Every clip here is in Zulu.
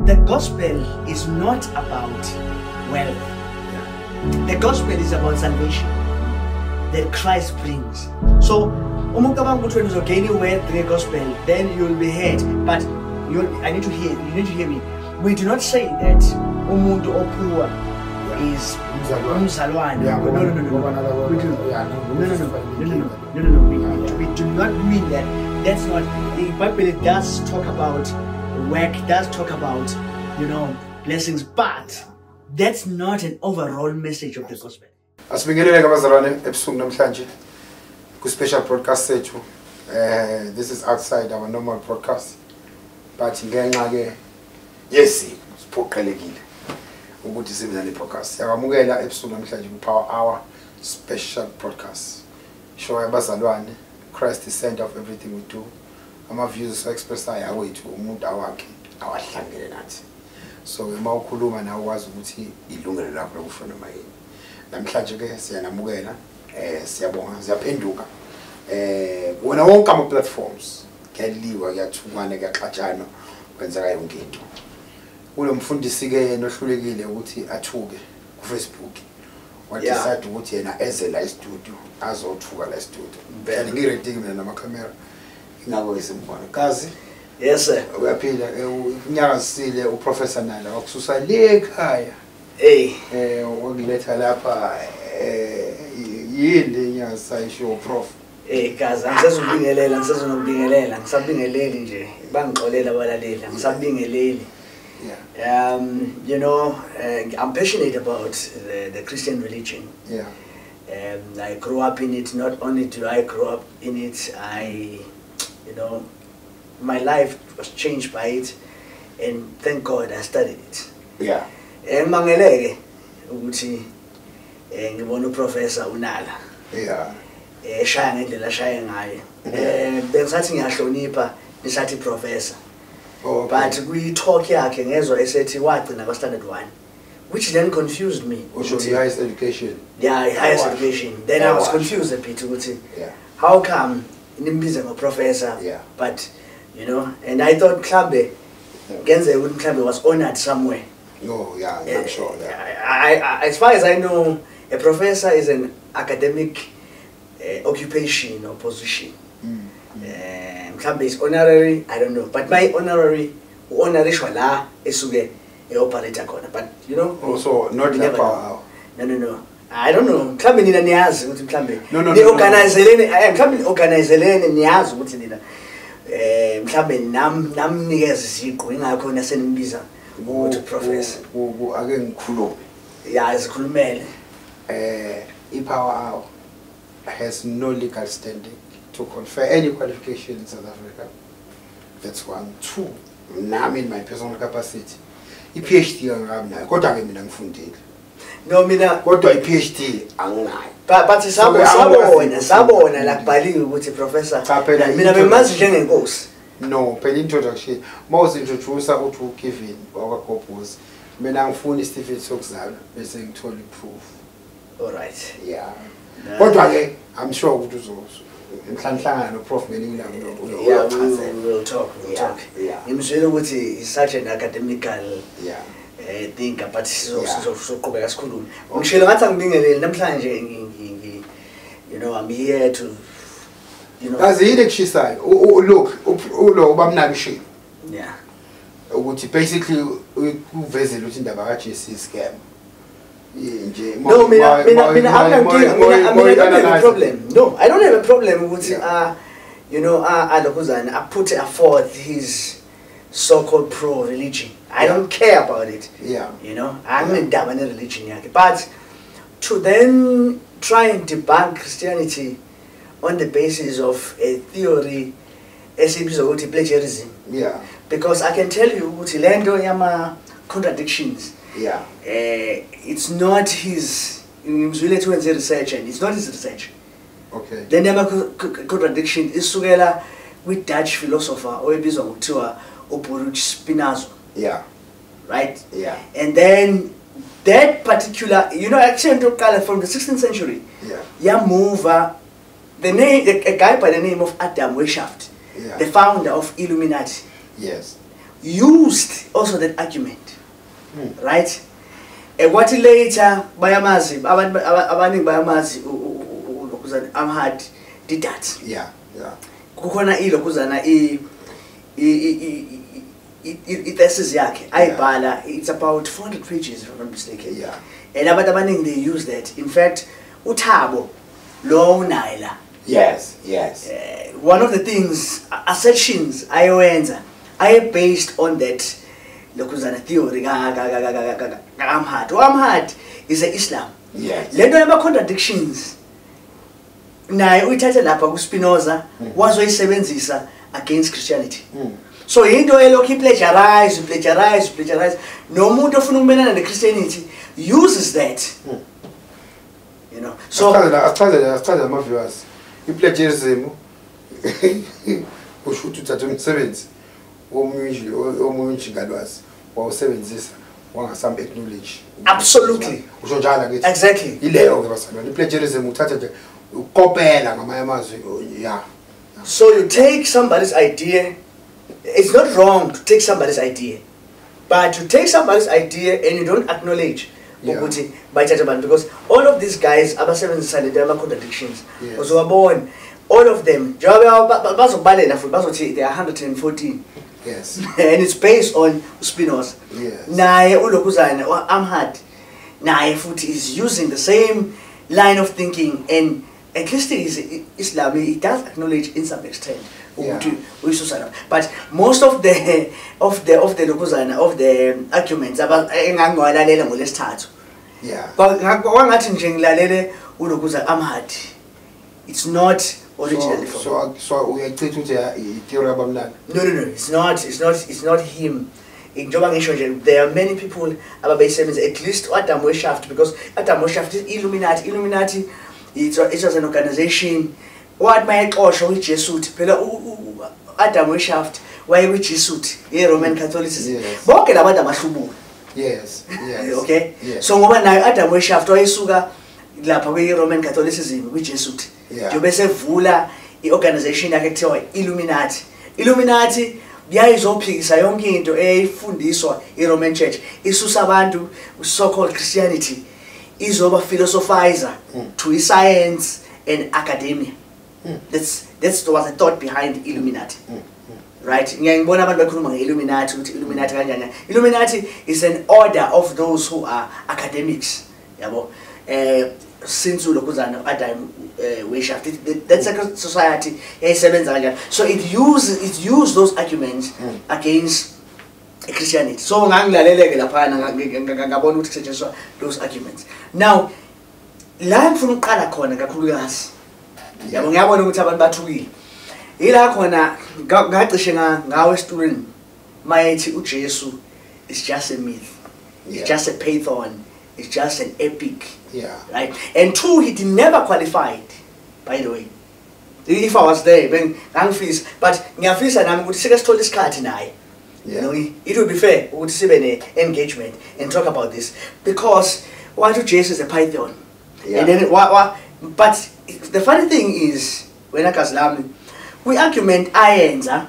the gospel is not about wealth. The gospel is about salvation that Christ brings. So, when you gain wealth through the gospel, then you will be heard. But you need to hear me. We do not say that umuntu poor is umzalwane. No. We do not mean that. That's not. The Bible does talk about work, does talk about, blessings, but that's not an overall message of the gospel. Asibingelele kabazalwane ebusuku namhlanje ku special broadcast sethu. This is outside our normal broadcast, but ngenxa ke siphoqelekile ukuthi sibe nale podcast. Yakamukela ebusuku namhlanje ku Power Hour special broadcast. Show abazalwane, Christ is center of everything we do. Ama views so express ayawethu umuntu awakhe awahlangene nathi. So uma ukhuluma nawe wazi ukuthi ilungelo lakho lokushona mayini. Namhlanje ke siyanamukela, siyabonga, siyaphenduka. Wona wonke ama platforms kuyaliwa kuyathukwana kuyaxatshana kwenzeka yonke into. Kulo mfundisi ke nohlulekile ukuthi athuke ku Facebook. Decide ukuthi yena eze la studio azothuka la studio. Bese ngireading mina nama camera. Ngabo isimbona. Kazi? Yes sir. Uyaphila unyakazisile uprofessor nala wakususa le ekhaya. Wakuletha lapha yini nyasayisho prof. Kazi angisazobingelela ngisazonobingelela ngisabingeleli nje bangixolela abalaleli ngisabingeleli. I'm passionate about the Christian religion. I grew up in it. Not only do I grow up in it, my life was changed by it, and thank God I studied it. Mangeleke ukuthi ngibona uprofessor unala. Shaya ngendlela shaya ngayo. Bengisathi ngiyahlonipha nisathi professor. But we talk yakhe ngezwe esethi wagcina kwa standard 1, which then confused me. Which was your highest education? Yeah, highest education. Then I was confused a bit ukuthi how come nimbiza ngoprofessor, but and I thought mhlambe ngenze ukuthi mhlambe was honored somewhere. No, I'm sure that. As far as I know, a professor is an academic occupation or position. Mhlambe is honorary, I don't know, but my honorary shwala esuke eoperator khona, but also not the power. No. I don't know. Mhlambe nina niyazi ukuthi mhlambe ni organizelene, mhlambe organizelene niyazi ukuthi nina mhlambe namnikeza isiqu ingakho nasenimbiza ukuthi professor. Ake ngikhulume. Isikhulumele. I-Power Hour has no legal standing to confer any qualification in South Africa. That's one. Two, nami in my personal capacity, i-PhD anginayo, kodwa ke mina ngifundile. No, mina kodwa i-PhD anginayo. But sabona la kubhaliwe ukuthi professor. Mina bengimazi njengenkosi. No, phela introduction. Mawuzi introduce ukuthi uKevin wakwa Gobhozi. Mina ngifuna isitifiketi sokuzalwa bese ngithola iproof. All right. Kodwa ke I'm sure ukuthi mhlanhlangana no prof ngelinye we'll talk. Ngimzwela ukuthi is such an academical thing, but sizoqhubeka sikhulume. Ngishilo ngathi angibingeleli namhlanje I'm here to kazi yini kushisayo look lo ubamnabishile ukuthi basically uvezela ukuthi indaba kaJC scam. No, I don't have a problem. No, I don't have a problem with I put forth his so-called pro-religion. I don't care about it. I'm in Dlamini religion. But to then try and debunk Christianity on the basis of a theory, plagiarism. Because I can tell you, Lendo Yama contradictions. It's not his research, and it's not his research. Okay. Then the contradiction is sugela with Dutch philosopher or Oporuch Spinoza. Right? And then that particular, actually from the 16th century. The name, a guy by the name of Adam Weishaupt, the founder of Illuminati. used also that argument, right? What later bayamazi abaningi bayamazi lokuzana Amhad did that. Yeah. Kukhona ilokuzana thesis yakhe ayibhala, it's about 400 pages if I'm not mistaken. Yeah. And abantu abaningi they use that. In fact, uThabo lo uNaila. Yes. One of the things, assertions ayowenza are based on that lokuzana theory Amhad. Amhad is a Islam. Yes. Lento yama contradictions naye uyithathe lapha ku Spinoza wazoyisebenzisa against Christianity. So into elokhu plagiarize nomuntu ofuna ukumelana neChristianity uses that. You know. So achazela ama viewers iplagiarism usho ukuthi uthatha umsebenzi omunye ngalwazi wawusebenzisa wangasam acknowledge. Absolutely. Usho njalo ngithi Exactly. Ileyo ke basalwane iplagiarism uthatha nje ukopela ngamanye amazwi. Yeah. So you take somebody's idea. It's not wrong to take somebody's idea, but to take somebody's idea and you don't acknowledge because all of these guys are contradictions. Yes. So born, all of them, there are 114. Yes. And it's based on Spinoza. Yes. Naye ulokuzana or Amhad, naye futhi is using the same line of thinking, and at least Islam, it does acknowledge in some extent. Yeah. But most of the lokuzana of the arguments about engangwalalela ngolesithathu. Yeah. Kwangathi nje ngilalele ulokuzana Amhad. It's not originally from. So uyachitha ukuthi theory abamlana. No, it's not him. Njengoba ngisho nje, there are many people ababeyisebenza, at least Adam Weishaupt, because Adam Weishaupt is Illuminati. It was an organization. What my Osho with Jesuit, Adam Weishaupt, why with Jesuit, Roman Catholicism. Boke labada mashubu. Yes. Okay? Yes. So ngoba nayo Adam Weishaupt wayisuka lapha kwe Roman Catholicism with Jesuit. Njobe sevula iorganization yakhe kuthiwa Illuminati biyayizophikisa yonke into eyifundiswa iRoman Church. Isusa abantu so-called Christianity izoba philosophizer to science and academia. That's was the thought behind Illuminati. Right? Ngiyangibona abantu bekhuluma ngeIlluminati ukuthi Illuminati kanjani. Illuminati is an order of those who are academics. Yabo. Since ulokuzana Adam Weishaupt, that's a society esebenza kanjani. So it used those arguments against Christianity. So ngangilaleleke lapha ngabona ukuthi kusetshenziswa those arguments. Now la ngifuna ukuqala khona kakhulukazi. Yabo ngiyabona ukuthi abantu bathukile. Ila khona ngacishe ngawe student mayethi uJesu is just a myth. It's just a python. It's just an epic. Yeah. Right? And two, he never qualified, by the way. If I was there, then ngangifisa, but ngiyafisa nami ukuthi sike sithola isikhathi naye. You know, it would be fair ukuthi sibe ne engagement and talk about this, because why do Jesus is a python? Yeah. And then but the funny thing is, when akazilami, we argument ayenza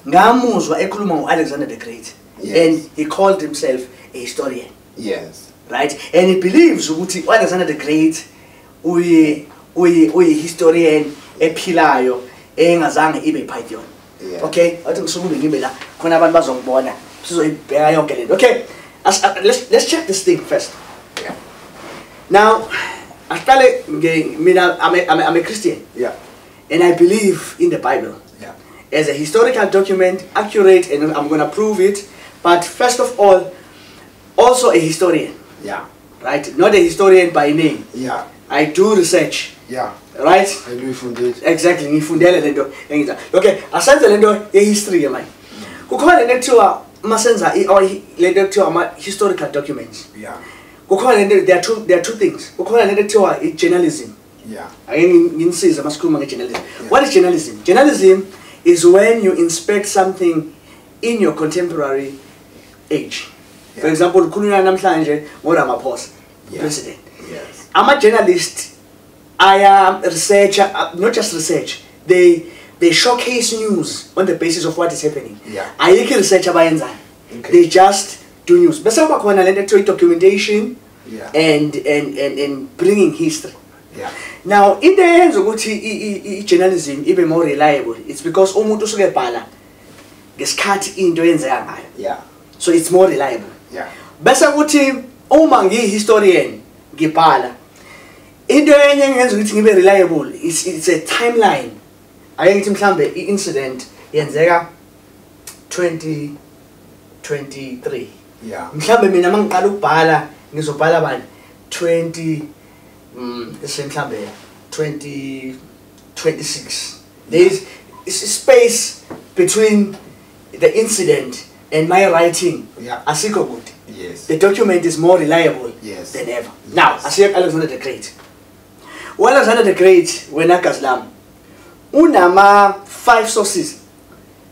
ngamuzwa ekhuluma ngo-Alexander the Great. Yes. And he called himself a historian. Yes. Right? And he believes ukuthi Alexander the Great uyi historian ephilayo engazange ibe python. Okay? Athi ngisukume ngibe la khona abantu bazongibona sizoyibheka yonke lento. Okay? Let's check this thing first. Yeah. Now, aqale mina I'm a Christian. Yeah. And I believe in the Bible. Yeah. As a historical document, accurate, and I'm going to prove it. But first of all, also a historian. Yeah. Right? Not a historian by name. Yeah. I do research. Yeah. Right? I do funded. Exactly. Ngifundele lento engita. Okay, asenze lento yehistory yami. Kukhona lento ekuthiwa masenza lento ekuthiwa ama historical documents. Yeah. Kukhona lento, there are two things. Kukhona lento ekuthiwa journalism. Yeah. Nginisiza masikhuluma ngejournalism. What is journalism? Journalism is when you inspect something in your contemporary age. For example, khulunywa namhlanje ngoRamaphosa, president. Yes. I'm a journalist. I am researcher, not just research. They they showcase news on the basis of what is happening. Yeah. Ayikho research abayenzayo. Okay. They just do news. Bese kuba khona lento ekuthiwa documentation. Yeah. And bringing history. Yeah. Now, into eyenza ukuthi journalism ibe more reliable, it's because umuntu usuke ebhala ngesikhathi into eyenzeka ngayo. Yeah. So it's more reliable. Yeah. Bese ukuthi uma ngiyi-historian ngibhala into enye engenza ukuthi ngibe reliable it's a timeline. Ake ngithi mhlambe i-incident yenzeka 2023. Yeah. Mhlambe mina mangiqala ukubhala ngizobhala bani 2026. There is space between the incident and my writing. Yeah. Asikho good. Yes. The document is more reliable. Yes. Than ever. Yes. Now, asiye Alexander the Great. Alexander the Great wena kaZlami unama 5 sources,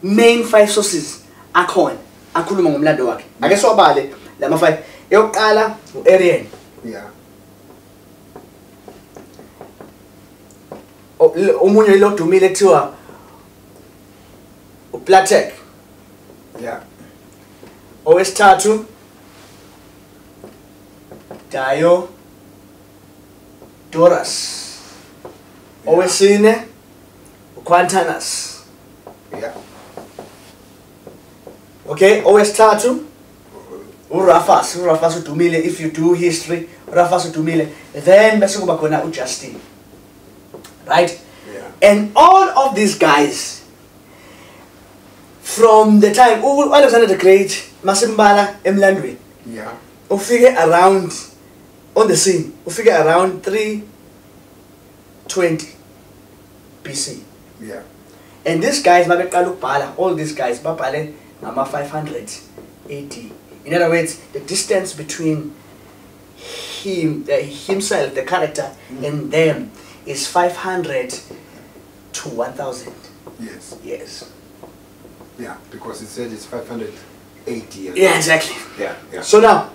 main 5 sources akhona akhuluma ngomlando wakhe. Ake siwabale lama 5. Eyokuqala uArian. Yeah. Omunye lo dumile kuthiwa uPlatek. Yeah. Owesithathu Diodorus. Yeah. Owesine uQuantanus. Yeah. Okay, owesithathu uRufus udumile. If you do history, Rufus udumile. Then bese kuba khona uJustin. Right? Yeah. And all of these guys, from the time Alexander the Great masimbala emlandweni, yeah, ufike around on the scene, ufike around 320 BC. Yeah. And these guys mabeqala ukubhala, all these guys babhale ngama 500 AD. In other words, the distance between himself, the character, and them is 500 to 1000. Yes. Yes. Yeah, because it said it's 580 years. Yeah, exactly. Yeah, yeah. So now,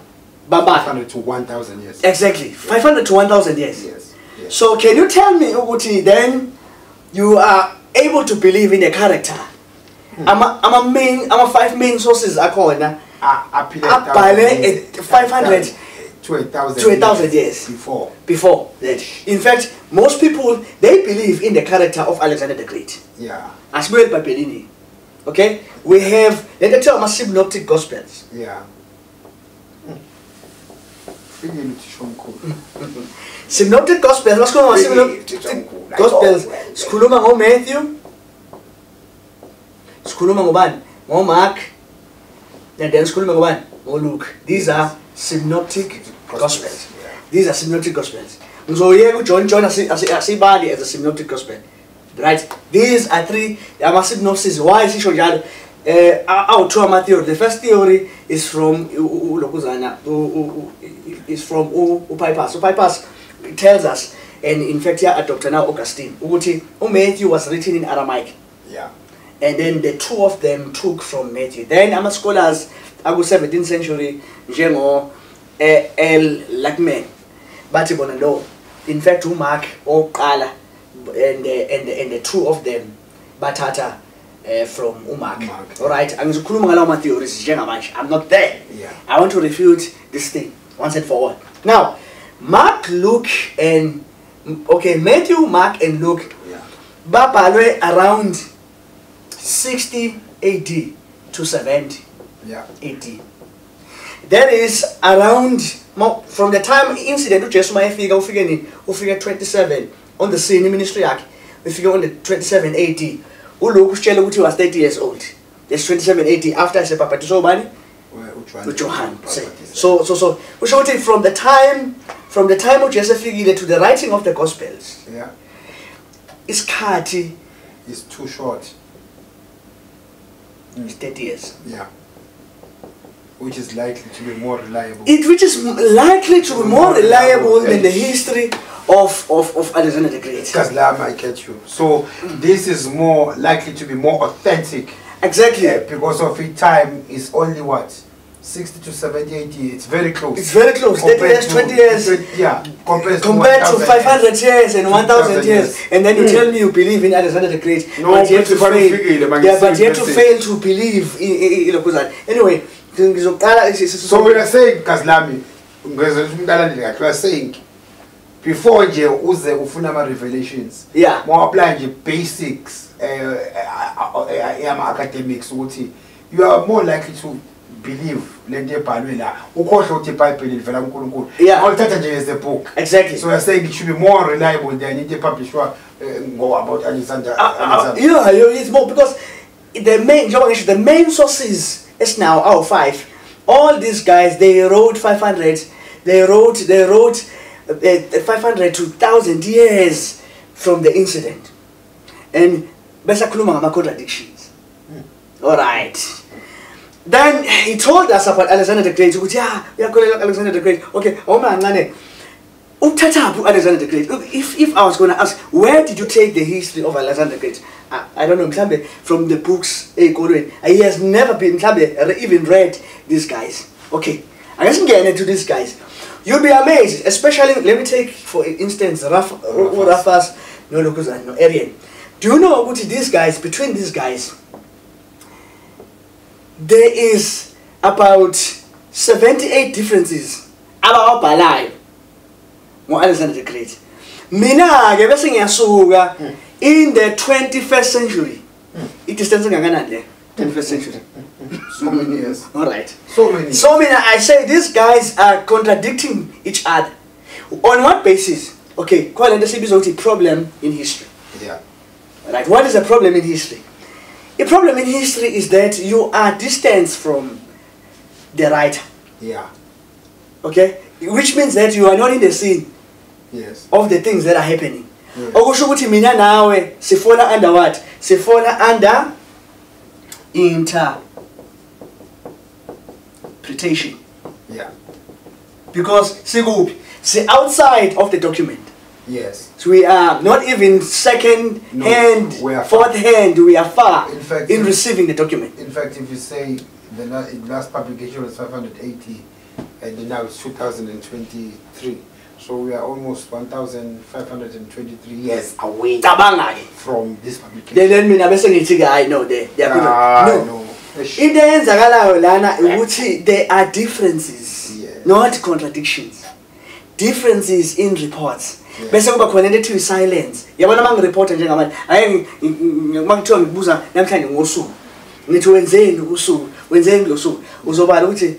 Baba. 500 to 1000 years. Exactly. 500 to 1000 years. Yes. Yes. So can you tell me, Uguti, then you are able to believe in a character? I'm a 5 main sources according abhale 500 to 1000 years before that. In fact, most people they believe in the character of Alexander the Great. Yeah. As well by Bellini. Okay? We have let's tell us synoptic gospels. Yeah. Synoptic gospels, what's going on? Synoptic gospels. Sikhuluma ngoMatthew. Sikhuluma ngobani? ngoMark. And then sikhuluma ngobani? ngoLuke. These are synoptic gospels. These are synoptic gospels. Ngizoyeka uJohn asibali as a synoptic gospel. Right? These are 3 synopsis. Why is it njalo? Our Matthew. The first theory is from Upaipas. Upaipas tells us, and in fact here at Dr. Now Augustine, Matthew was written in Aramaic. Yeah. And then the 2 of them took from Matthew. Then our scholars, I 17th century, Jengo, L. Lackman, Batibonando. In fact, Mark or Kala, and the 2 of them, Batata. From Umak. Alright, I'm theories. I'm not there. Yeah. I want to refute this thing once and for all. Now, Mark, Luke, and Matthew, Mark, and Luke, babhalwe around 60 AD to 70 AD. That is around from the time incident Jesus ufike 27 on the scene ministry yakhe. We figure on the 27 AD. Uluku sitshela ukuthi was 30 years old. That's 27 AD after sebaphathiswa ubani? uJohn. So usho ukuthi from the time uJesu fikile to the writing of the gospels. Yeah. Isikhathi is too short. It's 30 years. Yeah. Which is likely to be more reliable. Which is likely to be more reliable than the history of Alexander the Great. Because I get you. So this is more likely to be more authentic. Exactly. Because of its time is only what? 60 to 70, 80, it's very close. It's very close. 30 years, 20 years. Yeah, compared to 500 years and 1,000 years. And then you tell me you believe in Alexander the Great, no, but you have to fail. Yeah, but you have to fail to believe in anyway. So we are saying, Dlamini, we are saying, before you use the revelations, yeah, more applying the basics, academics, you are more likely to believe lente ebhalwe ukhohle uthi iBhayibheli livela kuNkulunkulu awuthatha nje as a book. Exactly. So we are saying it should be more reliable than it published about Alexander. Yeah, it's more because the main sources is now our 5. All these guys, they wrote 500, they wrote 500 to 1,000 years from the incident, and besa khuluma ngama contradictions. All right. Then he told us about Alexander the Great. Yeah, we are calling Alexander the Great. Okay, Alexander the Great. If I was going to ask, where did you take the history of Alexander the Great? I don't know, from the books. He has never been even read these guys. Okay, I guess I'm getting into these guys. You'll be amazed, especially, let me take for instance, Rafas, no Arian. Do you know what these guys, between these guys, there is about 78 differences about Balai. Alexander the Great. Mina in the 21st century. It is 21st century. So many years. Alright. So many. So many. I say these guys are contradicting each other. On what basis? Okay, quite a problem in history. Yeah. Right. What is a problem in history? A problem in history is that you are distanced from the writer. Yeah. Okay? Which means that you are not in the scene, yes, of the things that are happening. Yes. Mina nawe sifona under what? Sifona under interpretation. Yeah. Because see outside of the document. Yes. So we are not even second hand, fourth hand, we are far in fact, in receiving the document. In fact, if you say the last publication was 580 and now it's 2023, so we are almost 1,523 years away from this publication. Then I know they are no. There are differences, yes, not contradictions. Differences in reports. Bese kuba khona into ethi silence. Yabona mangireporta njengamanje mangithiwa ngibuza namhlanje ngosuku ngithi wenzeni usuku wenzeni lo suku uzobala ukuthi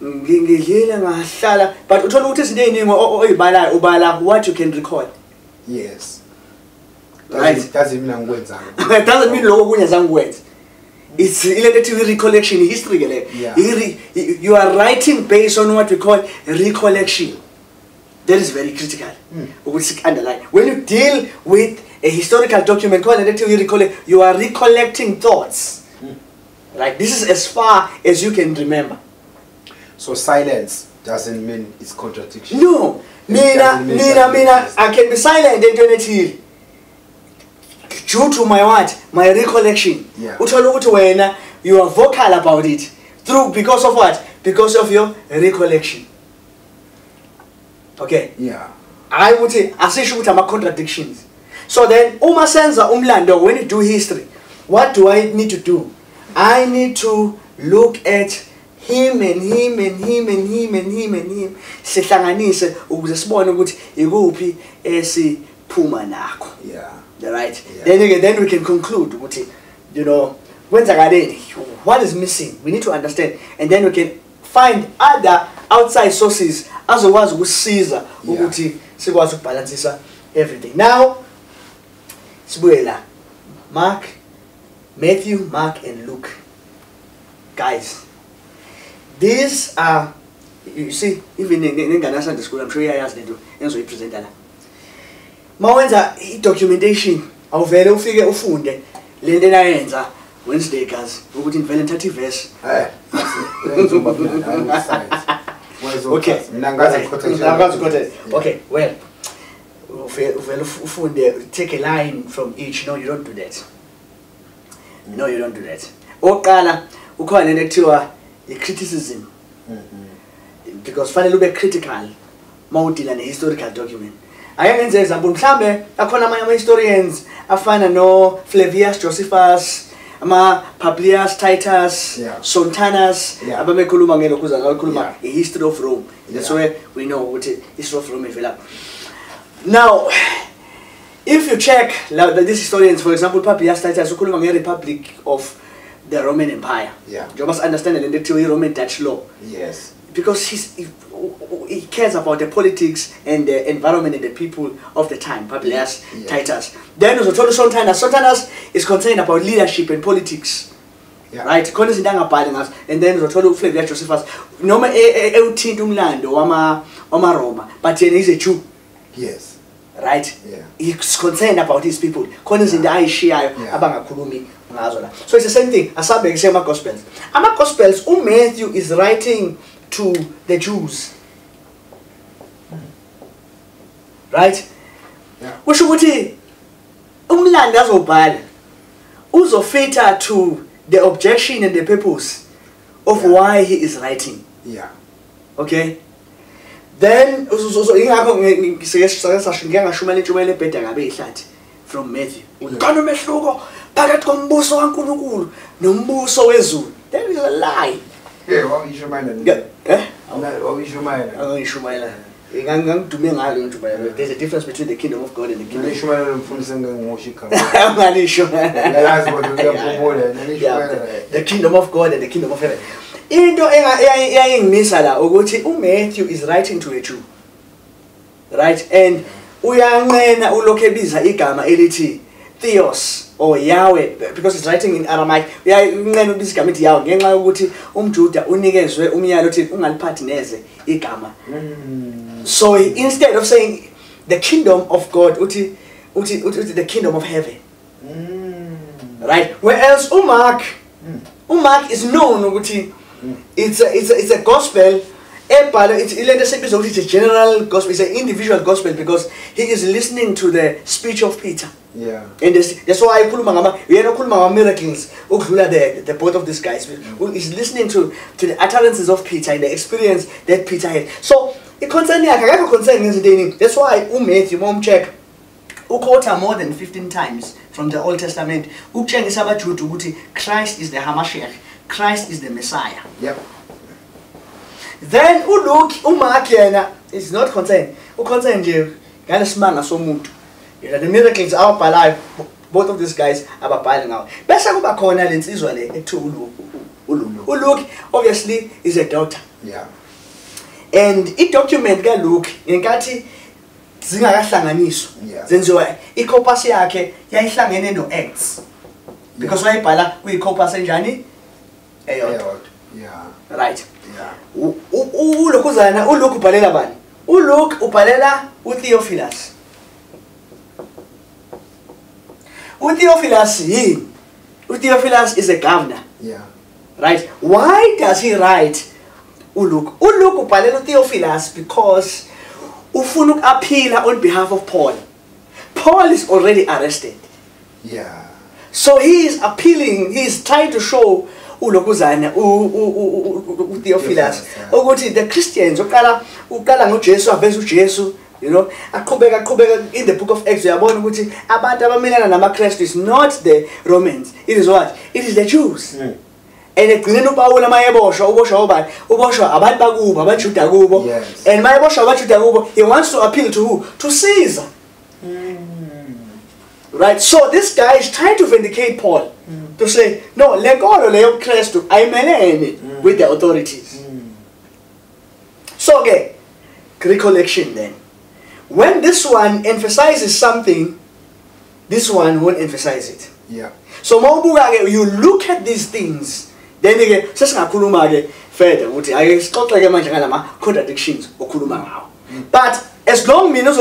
ngidlile ngahlala but uthola ukuthi izinto eziningi oyibalayo ubala what you can record. Yes. Right. Doesn't mean ngikwenza. Doesn't mean lokho kunye zangikwenza. It's ilento recollection history ke. You are writing based on what we call recollection. That is very critical. Underline. When you deal with a historical document, you are recollecting thoughts. Right? This is as far as you can remember. So silence doesn't mean it's contradiction. No. I can be silent and do it here. Due to my what? My recollection. Yeah. You are vocal about it. Because of what? Because of your recollection. Okay. Yeah. I would say asisho contradictions. So then uma senza umlando, when you do history, what do I need to do? I need to look at him and him and him and him and him and him. Sihlanganise ukuze sibone ukuthi ikuphi esiphuma nakho. Yeah. Right? Yeah. Then we can conclude ukuthi what is missing? We need to understand, and then we can find other outside sources azokwazi ukusiza ukuthi sikwazi ukubalansisa everything. Now sibuyela Matthew, Mark and Luke. Guys, these are, you see, even in Ghana Sunday school, I'm sure you guys do present that. Mawenza documentation awuvele ufike ufunde le nto nayenza Wednesday guys ukuthi ngivele ngithatha iverse. Okay. Okay, well, take a line from each. No, you don't do that. No, you don't do that. Oqala ukhona into ekuthiwa criticism because fanele ube critical mawudila ne-historical document. Ake ngenze example mhlambe akhona amanye ama-historians afana no Flavius Josephus, Publius Titus, Sontanus, abamekhuluma ngelokhuza ngakhuluma i-history of Rome. That's where we know what history of Rome is. Now, if you check these historians, for example, Publius Titus ukhuluma nge-Republic of the Roman Empire. You must understand the Roman Dutch law. Yes. Because he cares about the politics and the environment and the people of the time, Publius Titus. Then Sontanus. Sontanus is concerned about leadership and politics. Right? And then Flavius Josephus. Noma euthinta umlando wama Roma, but he's a Jew. Yes. Right? He's concerned about his people. So it's the same thing. Asabe say Gospels. Gospels, Matthew is writing to the Jews. Right? Which would he umlando azobhala uzofita to the objection and the purpose of why he is writing. Okay? Then from Matthew. There is a lie. There's a difference between the kingdom of God and the kingdom of the kingdom of God and the kingdom of heaven. Matthew is writing to a Jew. Right? And Theos or Yahweh, because it's writing in Aramaic. So instead of saying the kingdom of God, the kingdom of heaven. Right? Whereas Mark is known, it's a gospel. It's a general gospel, it's an individual gospel because he is listening to the speech of Peter. And that's why we are not miracles. The both of these guys is listening to the utterances of Peter and the experience that Peter had. So that's why Matthew check quote more than 15 times from the Old Testament. Christ is the Hamashiach. Christ is the Messiah. Then Mark is not concerned. Concerned the miracles are alive. Both of these guys are piling out. Uluk obviously is a doctor. And it document Luke in Kati zingakahlanganiswa. Zenziwa i-corpus yakhe yayihlangene no-Acts. Because wayibhala kwi-corpus enjani? Eyodwa. Right. Ulokuzana uLuke ubhalela bani? uLuke ubhalela uTheophilus. uTheophilus yini? uTheophilus is a governor. Right? Why does he write uLuke? uLuke ubhalela uTheophilus because ufuna ukuappeal on behalf of Paul. Paul is already arrested. So he is appealing, he is trying to show Theophilus the Christians uqala ngoJesu aveza uJesu, you know, aqhubeka in the book of Acts uyabona ukuthi abantu abamelana namaKristu is not the Romans, it is what? It is the Jews. And egcineni uPawulu mayeboshwa uboshwa abantu bakubo abaJuda kubo, and mayeboshwa abaJuda kubo, he wants to appeal to who? To Caesar. Right? So this guy is trying to vindicate Paul. To say, no, lenkolo leyo Kristu ayimelene with the authorities. So okay, recollection then. When this one emphasizes something, this one won't emphasize it. So you look at these things, then again, further, contradictions. But as long as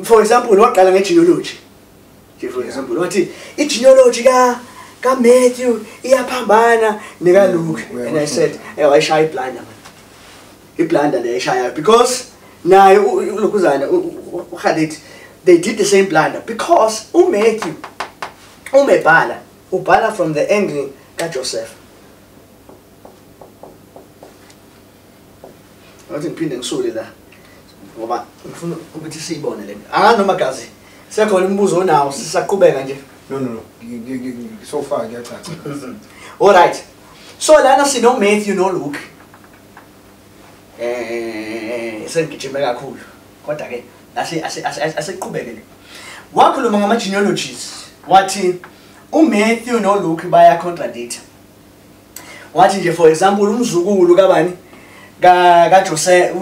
for example, what kind of genealogy? For example, what is genealogy? Ka Matthew, iyapambana neka Luke, and I said, I shy blinder. He blundered the shy because now look had it. They did the same blunder because Matthew, ubala from the angle ka Joseph. ngathi ngiphinde ngisule la ngoba ngifuna ukuthi siyibone le nto noma gazi sekhona imibuzo onawo sisaqhubeka nje. No so far ngiyacaca. All right, so lana sino Matthew no Luke sengigijime kakhulu kodwa ke asiqhubeke le. Wakhuluma ngama genealogies wathi uMatthew no Luke baya contradict. Wathi nje for example umzukulu kabani kaJoseph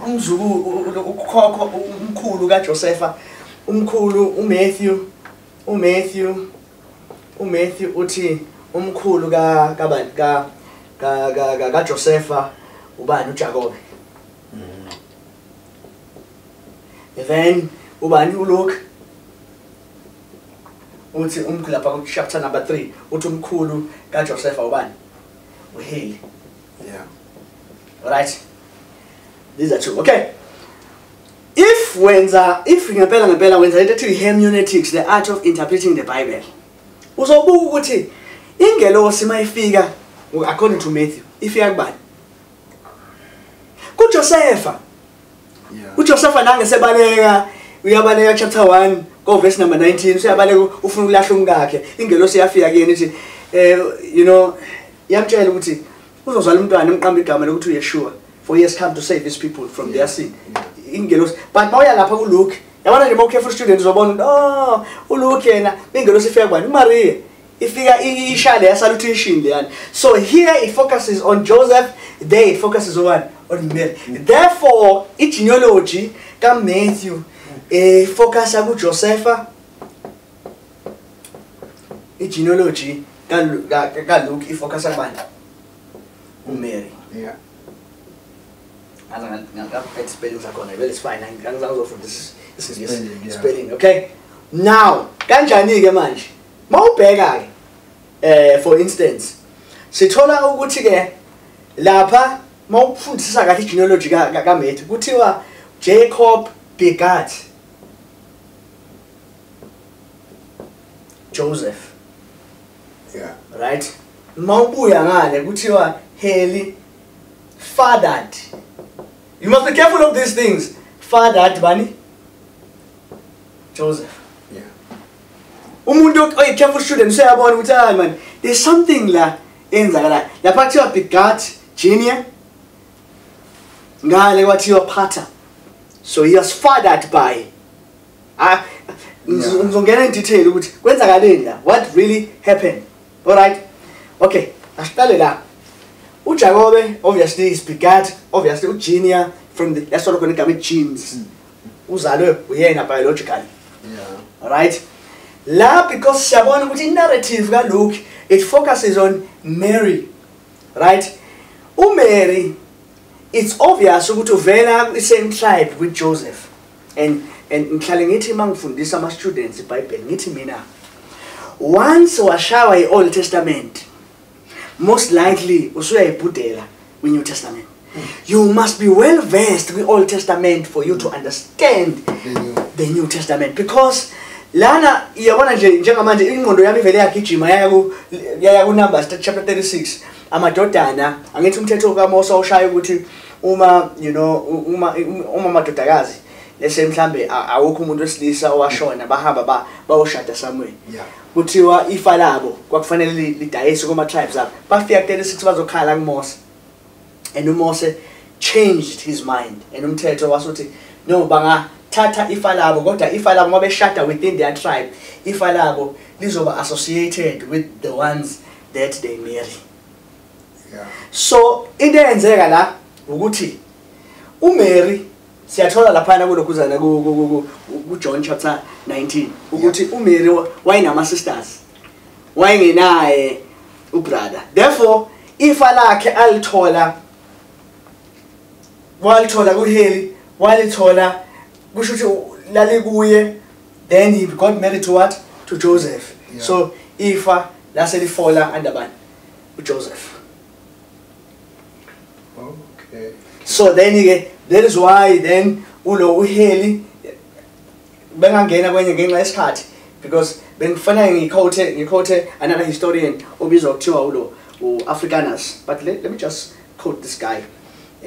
umzukulu ukhokho umkhulu kaJosepha umkhulu uMatthew uthi umkhulu kabani kaJosepha ubani uJakobe. Then ubani uLuke uthi umkhulu lapha ku chapter number 3 uthi umkhulu kaJosepha ubani uHeli. Yeah. Alright, these are two. Okay, if ngempela wenza into ethi hermeneutics, the art of interpreting the Bible, uzobuka ukuthi ingelosi mayifika according to Matthew ifika kubani? kuJosepha. Yeah. uJosepha nange sebaleka uyabaleka chapter 1 go verse number 19 uyabaleka ufuna ukulahla umkakhe ingelosi yafika kuyena ithi you know yamtshela ukuthi uzozala umntwana emqamba igama lokuthi uYeshua, for he has come to save his people from their sin. Ingelosi but mawuya lapha kuLuke yabona nje mawucareful student uzobona uLuke yena ingelosi ifika kubani? uMaria ifika ishale yasalutation leyana. So here it focuses on Joseph, there it focuses on Mary. Therefore genealogy ka Matthew focusa ku Josepha, genealogy ka Luke ifocusa kubani? uMary. Yeah. Spelling zakhona well, it's fine. This is spelling. Okay, now kanjani ke manje mawubheka ke for instance sithola ukuthi ke lapha mawufundisisa kahle genealogy ka Matthew kuthiwa Jacob begat Joseph. Yeah. Right, mawubuya ngale kuthiwa Heli fathered. You must be careful of these things. Fathered bani? Joseph. Yeah. Umuntu careful student sayabona ukuthi man there's something la enzakala. Lapha kuthiwa begat Junior. Ngale kwathiwa Pater. So he was fathered by. Ngizongena in detail ukuthi kwenzakaleni la. What really happened? All right. Okay. Asiqale la. uJakobe obviously is begat obviously uJunior from the that's what we're going to call genes. Uzalwe uyena biologically. Yeah. All right. La because siyabona ukuthi narrative ka Luke it focuses on Mary. Right? uMary it's obvious ukuthi uvela the same tribe with Joseph. And ngihlale ngithi mangifundisa ama students iBible ngithi mina once washawa iOld Testament most likely usuyayibhudela kwiNew Testament. You must be well versed with Old Testament for you to understand the New Testament, because lana iyabona nje njengamanje ingqondo yami ivele yagijima yaya ku Numbers chapter 36 amadodana angithi umthetho kaMose ushaya ukuthi uma you know uma amadodakazi lese mhlambe awukho umuntu wesilisa owashona bahamba bayoshada somewhere. Yeah. Kuthiwa ifa labo kwakufanele lidayise kuma tribes abo bafika 36 bazokhala kuMose, and uMose changed his mind and umthetho wasuthi no bangathatha ifa labo kodwa ifa labo mabeshada within their tribe ifa labo lizoba associated with the ones that they marry. Yeah. So into eyenzeka la ukuthi uMary siyathola laphana kulokuzana ku John chapter 19 ukuthi uMary wayinama sisters wayengenaye ubrother, therefore ifa lakhe alithola kuHeli walithola kusho ukuthi lali kuye, then he got married to what? To Joseph. Yeah. So ifa laselifola under bani? uJoseph. Okay. So then that is why then uHeli bengangena kwenye ngenxa yesikhathi, because bengifanele ngiquote another historian obizwa kuthiwa uAfricanus, but let me just quote this guy.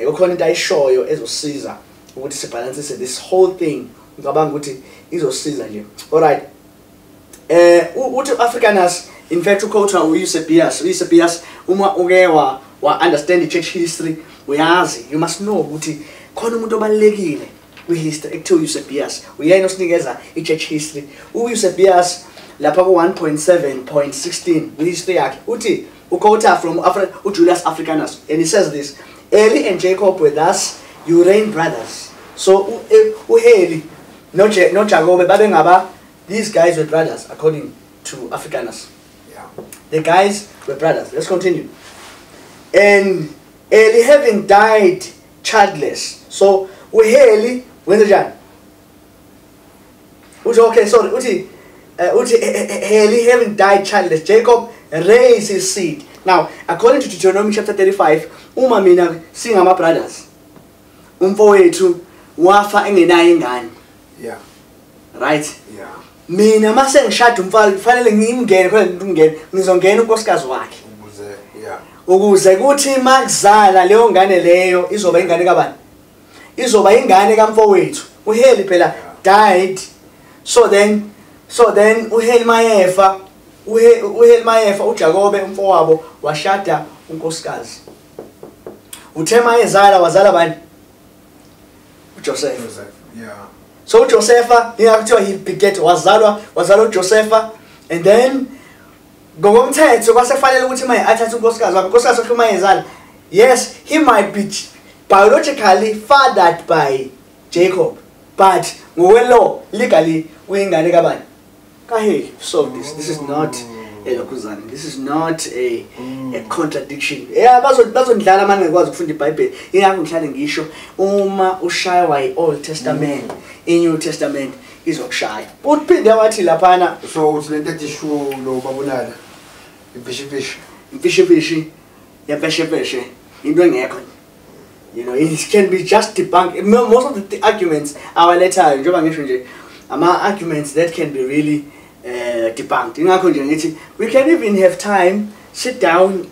ukhona into ayishoyo ezosiza ukuthi sibalancise this whole thing. Ngicabanga ukuthi izosiza nje. Alright. Uthi Afrikaners, in fact uquote Eusebius uma uke wa understand the church history uyazi, you must know ukuthi khona umuntu obalekile kwi history ekuthiwa Eusebius. Uyayena osinikeza I church history. Eusebius lapha ku 1.7.16 kwi history yakhe uthi uquote from Julius Africanus, and he says this: Eli and Jacob were thus Urain brothers. So Heli no Jacob babengaba, these guys were brothers according to Africanus. Yeah. The guys were brothers. Let's continue. And Eli having died childless. So Heli when the Jan. Okay, sorry. Heli having died childless, Jacob raised his seed. Now, according to Deuteronomy chapter 35, uma mina singama brothers. Umfowethu wafa engenayo ingane. Yeah. Right? Yeah. Mina mase ngishada umfana kufanele ngimngene khona ngingene ngizongena unkosikazi wakhe. Ukuze kuthi makuzala leyo ngane leyo izoba ingane kabani? Izoba ingane kamfowethu. Uheli phela died. So then uheli mayefa uJakobe umfowabo washada unkosikazi. Uthema ezala wazala bani? Joseph. Yeah. So Josepha, he beget wazalwa Josepha, and then ngokomthetho kwasefanele ukuthi maye athathe unkosikazi wakhe. Unkosikazi wakhe mayezala, yes, he might be biologically fathered by Jacob, but ngokwelaw legally uyingane kabani? Kaheli. So this is not this is not a contradiction. Yeah, bazondlala manje ngikwazi ukufunda iBhayibheli. Ingakho ngihlale ngisho uma ushaywa iOld Testament, iNew Testament izokushaya. Uphinde wathi laphana, so uthi lento ethishu lo babonala imfishifishi into engekho. You know, it can be just debunked. Most of the arguments our letter njengoba ngisho nje ama arguments that can be really debunked. Ingakho nje ngithi we can even have time, sit down,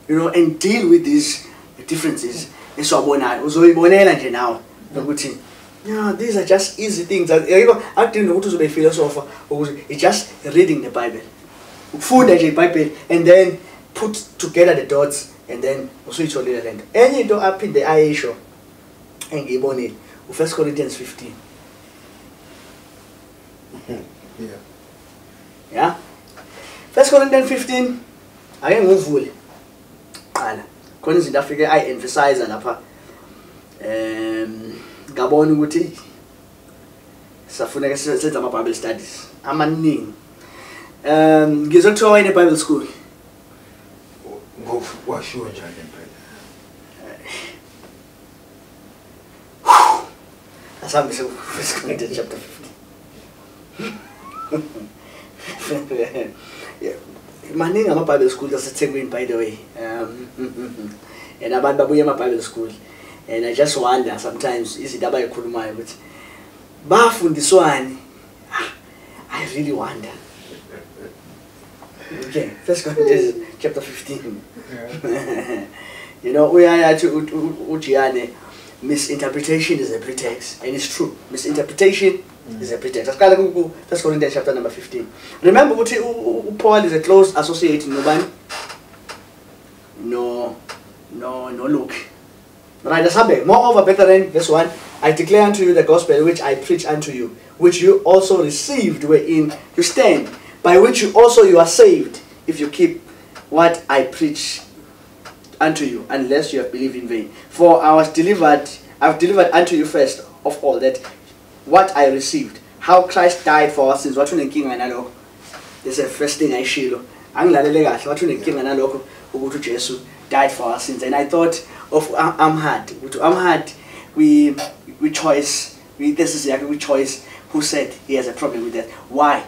you know, and deal with these differences. Esiwabonayo uzoyibonela nje nawe ukuthi yeah, these are just easy things. Akudingi ukuthi uzobe philosopher ukuthi it's just reading the Bible. Ukufunda nje iBhayibheli and then put together the dots and then usuyitholile lento. Enye into aphinde ayisho engiyibonile u1 Corinthians 15. Yeah. Yeah. 1 Corinthians 15 ake ngivule qala khona izinto afike emphasize lapha ngabona ukuthi safuneka senze ama Bible studies amaningi ngizokuthiwa wayne Bible school washiwo njani phela asambe se 1 Corinthians chapter 15. Yeah. Maningi ama Bible schools aseThekwini, by the way. And abantu babuye ama Bible school, and I just wonder sometimes izinto abayikhulumayo ukuthi bafundiswani. I really wonder. Okay, 1 Corinthians chapter 15. Yeah. You know, we are to Ujiane, misinterpretation is a pretext, and it's true. Misinterpretation is a pretext. Let's go to 1 Corinthians chapter number 15. Remember, Paul is a close associate in nobody. No, look. Right, moreover, brethren, verse 1, I declare unto you the gospel which I preach unto you, which you also received, wherein you stand, by which you also you are saved, if you keep what I preach unto you, unless you have believed in vain. For I have delivered unto you first of all that what I received, how Christ died for our sins. What you king and this is the first thing I shilo. Anglalele kahle what you king and aloko ukuthi Jesus died for our sins. And I thought of Amhad. With Amhad we choice this is exactly we choice who said he has a problem with that. Why?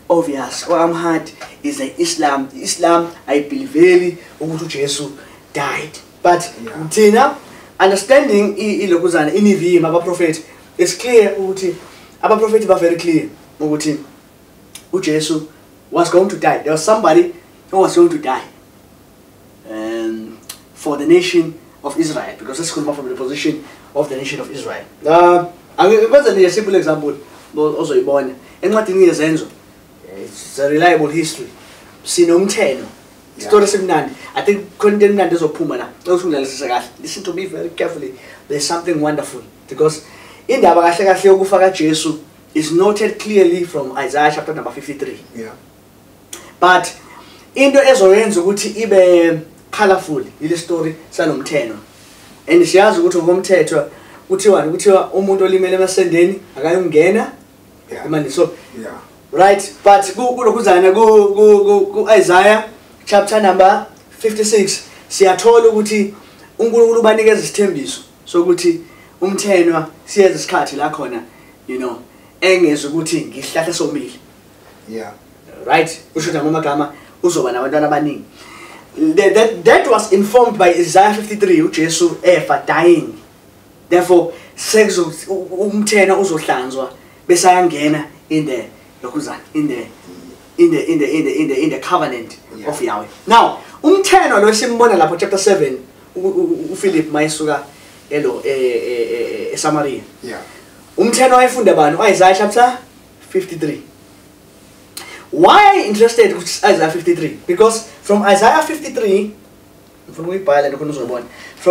Obvious. Amhad is the Islam. The Islam I believe really ukuthi Jesus died. But Tina understanding ilokuzana inivima aba prophet is clear ukuthi aba prophet were very clear ukuthi uJesu was going to die. There was somebody who was going to die for the nation of Israel, because let's come from the position of the nation of Israel. I'm going to give a simple example. Also, it's a reliable history. Sinomtheno. Story simnandi. I think content is listen to me very carefully. There's something wonderful, because in the Jesu is noted clearly from Isaiah chapter number 53. Yeah. But into ezoyenza ukuthi ibe colorful ile story sanomtheno. And siyazi ukuthi ngomthetho kuthiwa umuntu olimele emasendeni akayongena. Yeah. So yeah. Right, but kulokuzana ku Isaiah chapter number 56 siyathola ukuthi uNkulunkulu ubanikeza isithembiso sokuthi umthenwa siyeza isikhathi la khona, you know, engeza ukuthi ngihlahla somile. Yeah. Right, usho nje amagama uzoba nabantwana abaningi. That was informed by Isaiah 53, uJesu efa dying. Therefore umthenwa uzohlanzwa bese ayangena in the in the covenant of Yahweh. Now, umthenwa lo simbona lapho chapter 7 uPhilip mayisuka Samaria. Yeah. Umthenwa wayefunda bani? Isaiah chapter 53. Why interested with Isaiah 53? Because from Isaiah 53, from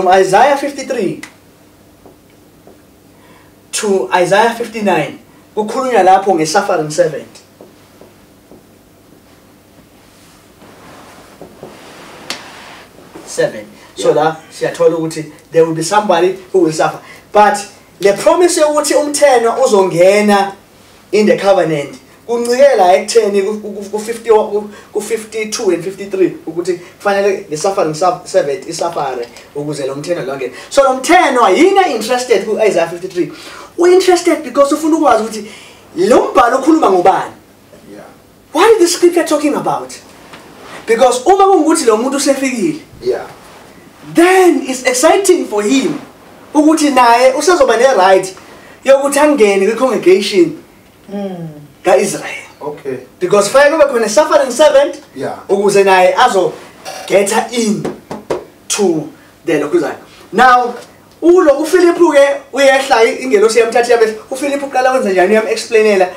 Isaiah 53 to Isaiah 59, kukhulunywa lapho nge-suffering servant. So that siyathola ukuthi there will be somebody who will suffer. But the promise yokuthi umthenwa uzongena in the covenant kuncikela ekutheni ku 52 and 53 ukuthi kufanele the suffering servant isuffer ukuze lo mthenwa lo. So lo mthenwa yini interested ku Isaiah 53? Interested because ufuna ukwazi ukuthi lo mbhalo ukhuluma ngobani. Yeah. What is the scripture talking about? Because uma kungukuthi lo muntu usefikile, yeah, then it's exciting for him ukuthi naye usezoba ne right yokuthi angene kwi congregation kaIsrael. Okay. Because fanele kube khona suffering servant, yeah, ukuze naye azo get in to the lokuzana. Now ulo uPhilip ke uyehla ingelosi yamthatha yabe uPhilip uqala wenza njani uyam-explain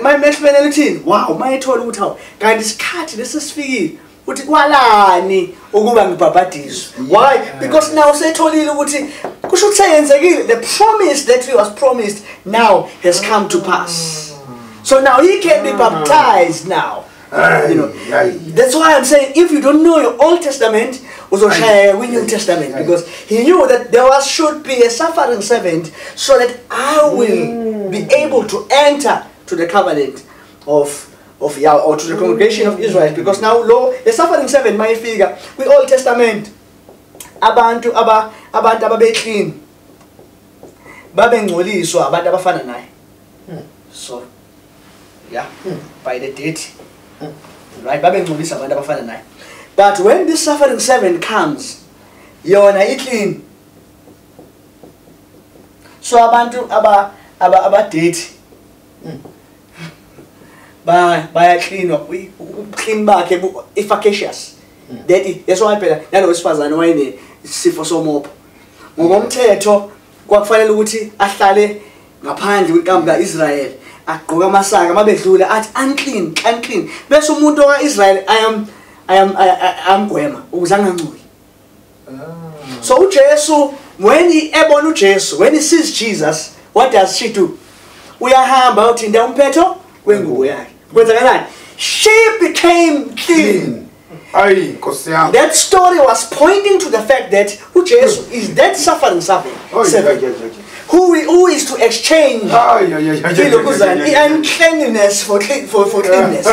mayexplainela uthini. Wow, mayethola ukuthi hawo kanti isikhathi lesisifikile uthi kwalani ukuba ngibhabhadizwe. Why? Because now setholile ukuthi kusho ukuthi seyenzekile, the promise that he was promised now has come to pass. So now he can be baptized now. You know, that's why I'm saying if you don't know your Old Testament, also share with New Testament, because he knew that there should be a suffering servant so that I will be able to enter to the covenant of Yahweh, or to the congregation of Israel. Because now the suffering servant my figure with Old Testament abantu ababeclean babengcoliswa abantu abafana naye. So yeah, by the date, right, babengcolisa abantu abafana naye. But when this suffering servant comes, yona clean. So abantu abadate baya clean up, clean bakhe efficacious. That's why phela nalowesifazane wayene isifo somopo. Ngokomthetho kwakufanele ukuthi ahlale ngaphandle kwekambu kaIsrael, agqoka amasaka mabedlula athi unclean. Bese umuntu kaIsrael I'm gwema ukuze angangcoli. So uJesu when he sees Jesus, what does she do? Uyahamba uthinta umphetho wengubo yakhe. Kwenza kanjani? She became clean. That story was pointing to the fact that Jesus is that suffering servant. Who is to exchange uncleanliness for cleanness.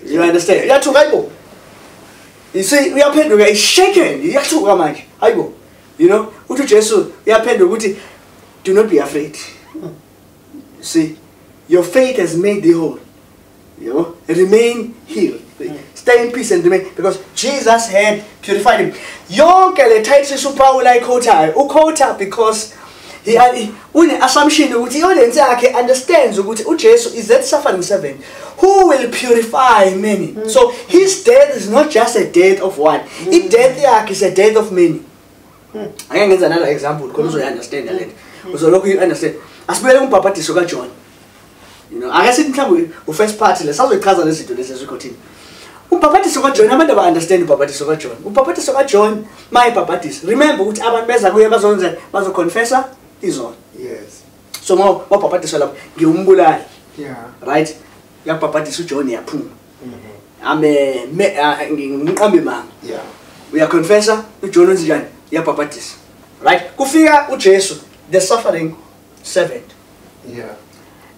You understand? You see, we are penduka is shaken. You know, uthi Jesu uyaphendula ukuthi do not be afraid. See, your faith has made thee whole. You know, remain healed. Stay in peace and remain, because Jesus had purified him. Yonke le titles uPaul ayikhotayo ukhotha because une-assumption ukuthi i-audience yakhe understands ukuthi uJesu is that suffering servant who will purify many. So his death is not just a death of one. I-death yakhe is a death of many. Ake ngenza another example because uzoyi-understand le nto. Uzolokhu you-understand. Asibuyele kumbhabhadiso kaJohn. You know, ake sithi mhlawumbe u-first party le sazoyichaza lezi zinto lezi ezikhothini. Umbhabhadiso kaJohn abantu aba-understand umbhabhadiso kaJohn. Umbhabhadiso kaJohn mayibhabhadisa. Remember ukuthi abantu beza kuye bazoconfessa izono. Yes. So mawubhabhadiswa lapho ngiwumbulali. Yeah. Right? Uyabhabhadisa uJohn yaphuma. Ngimqambe manga. Yeah. Uyaconfessa uJohn unjani? Uyabhabhadisa. Right? Kufika uJesu, the suffering servant. Yeah.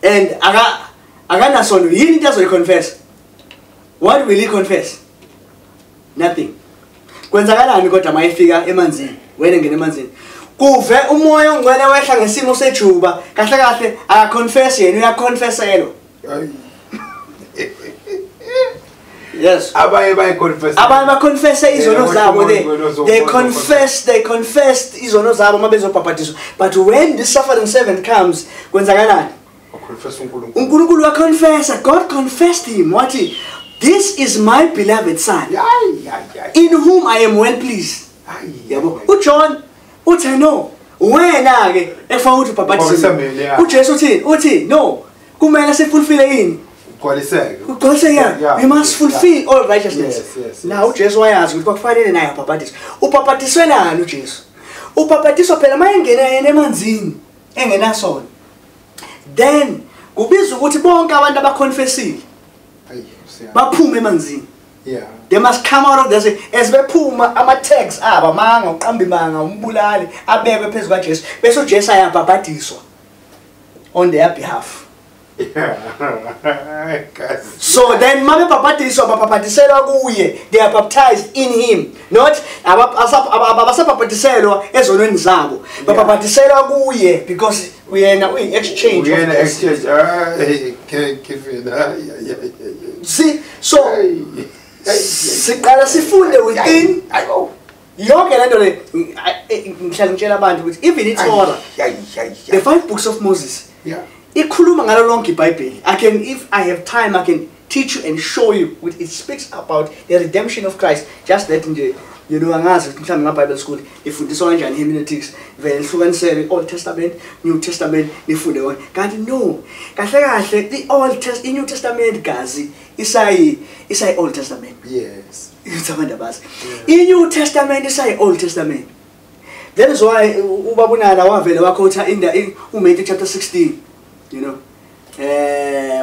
And akanasono yini into azoyiconfess? What will he confess? Nothing. Kwenzakalani kodwa mayefika emanzini? Wena ngene emanzini. Kuve umoya ongcwele wehla ngesimo sejuba, kahle kahle akaconfess yena uyaconfesselwa. Yes. Abanye bayiconfess. Abanye baconfessa izono zabo they confessed izono zabo mabezobhabhadiswa. But when the suffering servant comes, kwenzakalani? uNkulunkulu waconfessa. God confessed him. What he? This is my beloved son, in whom I am well pleased. Yabo. UJohn uthi no. Wena ke efuna ukuthi ubhabhadise. uJesu uthi no. Kumele sifulfile yini? We must fulfill all righteousness. Yes. Now uJesu wayazi ukuthi kwakufanele naye abhabhadiswe. Ubhabhadiswelani uJesu? Ubhabhadiswa phela mayengena yena emanzini engenasono. Then kubizwa ukuthi bonke abantu abaconfessile baphume emanzini. Yeah. They must come out of this as bephuma ama-tags aba manga uqambi manga umbulali abekwe phezu kaJesu bese uJesu ayabhabhadiswa on their behalf. So then mabe bhabhadiswa babhabhadiselwa kuye, they are baptized in him, not abasabhabhadiselwa ezonweni zabo babhabhadiselwa kuye because we exchange. See, so siqala sifunde within yonke lento le ngihlala ngitshela abantu ukuthi even iTorah, the 5 books of Moses, ikhuluma ngalo lonke iBhayibheli. If I have time I can teach you and show you what it speaks about the redemption of Christ. Just that nje, you know, angazi ukuthi mhlawumbe ngaBible school ifundiswa kanjani hermeneutics vele ihlukanisele Old Testament, New Testament nifunde konke. Kanti no, kahle kahle the New Testament gazi isayi Old Testament. Yes. Abantu abazi. I-New Testament isayi Old Testament. That is why ubabunala wavele wakhotha in Matthew chapter 16, you know.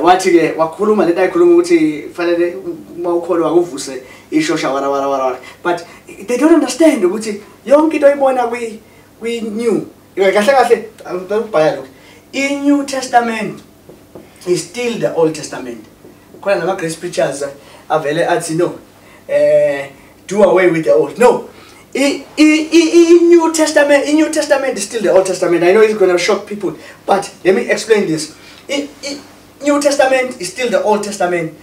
Wathi ke wakhuluma lento ayikhuluma ukuthi fanele mawukholwa akuvuse ishosha wara. But they don't understand ukuthi yonke into oyibona kwi new kahle ngibhala lokho. I-New Testament is still the Old Testament. Khona nama grace preachers avele athi no, do away with the old. No. New Testament is still the Old Testament. I know it's going to shock people, but let me explain this. New Testament is still the Old Testament.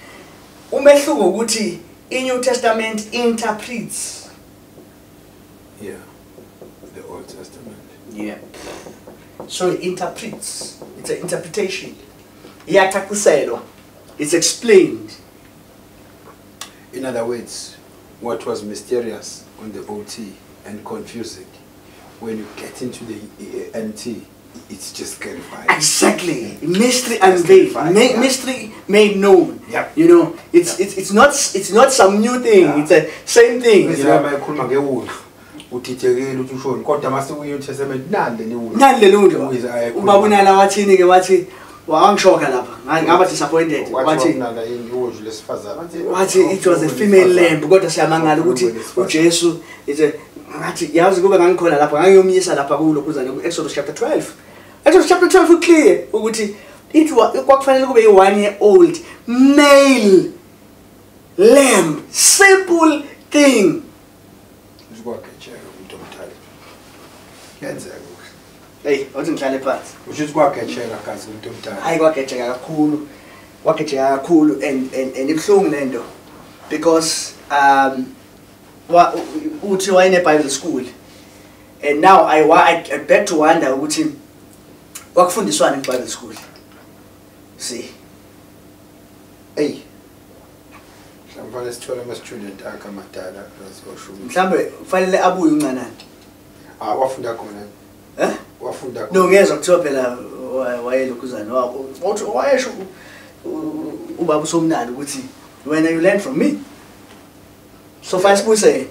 Umehluko ukuthi New Testament interprets. Yeah. The Old Testament. Yeah. So it interprets. It's an interpretation. It's explained. In other words, what was mysterious on the OT and confusing, when you get into the NT, it's just clarified. Exactly. Mystery unveiled. Mystery made known. Yep. You know, it's not some new thing. Yeah. It's the same thing. Disappointed. It was a female lamb. Kodwa siyamangala ukuthi uJesu ngathi yazi kube ngangikhona lapha ngayomyisa lapha kulo kuzana ku-Exodus chapter 12. Exodus chapter 12 uclear ukuthi kwakufanele kube i-1-year-old male lamb. Simple thing. Hey, wathi ngihlale phansi. Ushithi kwagejeka kazi umuntu omdala. Hayi kwagejeka kakhulu. Kwagejeka kakhulu and ibhlungu lento because uthi wayine Bible school and now I beg to wonder ukuthi wakufundiswana eBible school. See. Hey. Mhlawumbe sithola ama-student akamadala azosho. Mhlawumbe kufanele abuye uncanane. Wafunda khona. Wafunda khona. No, ngezwe kuthiwa phela wayelokhuzana wakho. Wayesho ubaba Somnala ukuthi when you learn from me. So fast sibuse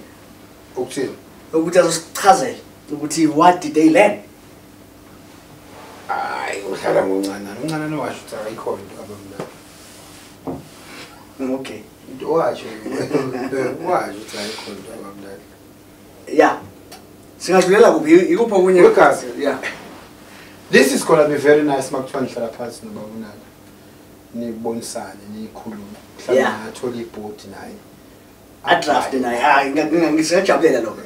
ukuthini? Ukuthi azosichazela ukuthi what did they learn? Uhlala ngomncane washo ukuthi ayikhona into abamnandi. Okay. Into washo ukuthi ayikhona into abamnandi. Yeah. Singadlulela kuphi ikuphi okunye Because yeah. This is going to be very nice makuthiwa nihlala phansi nobabunana. Nibonisane nikhuluma. Mhlawumbe ngathola ibhodi naye. A draft naye ngisajabulela lokho.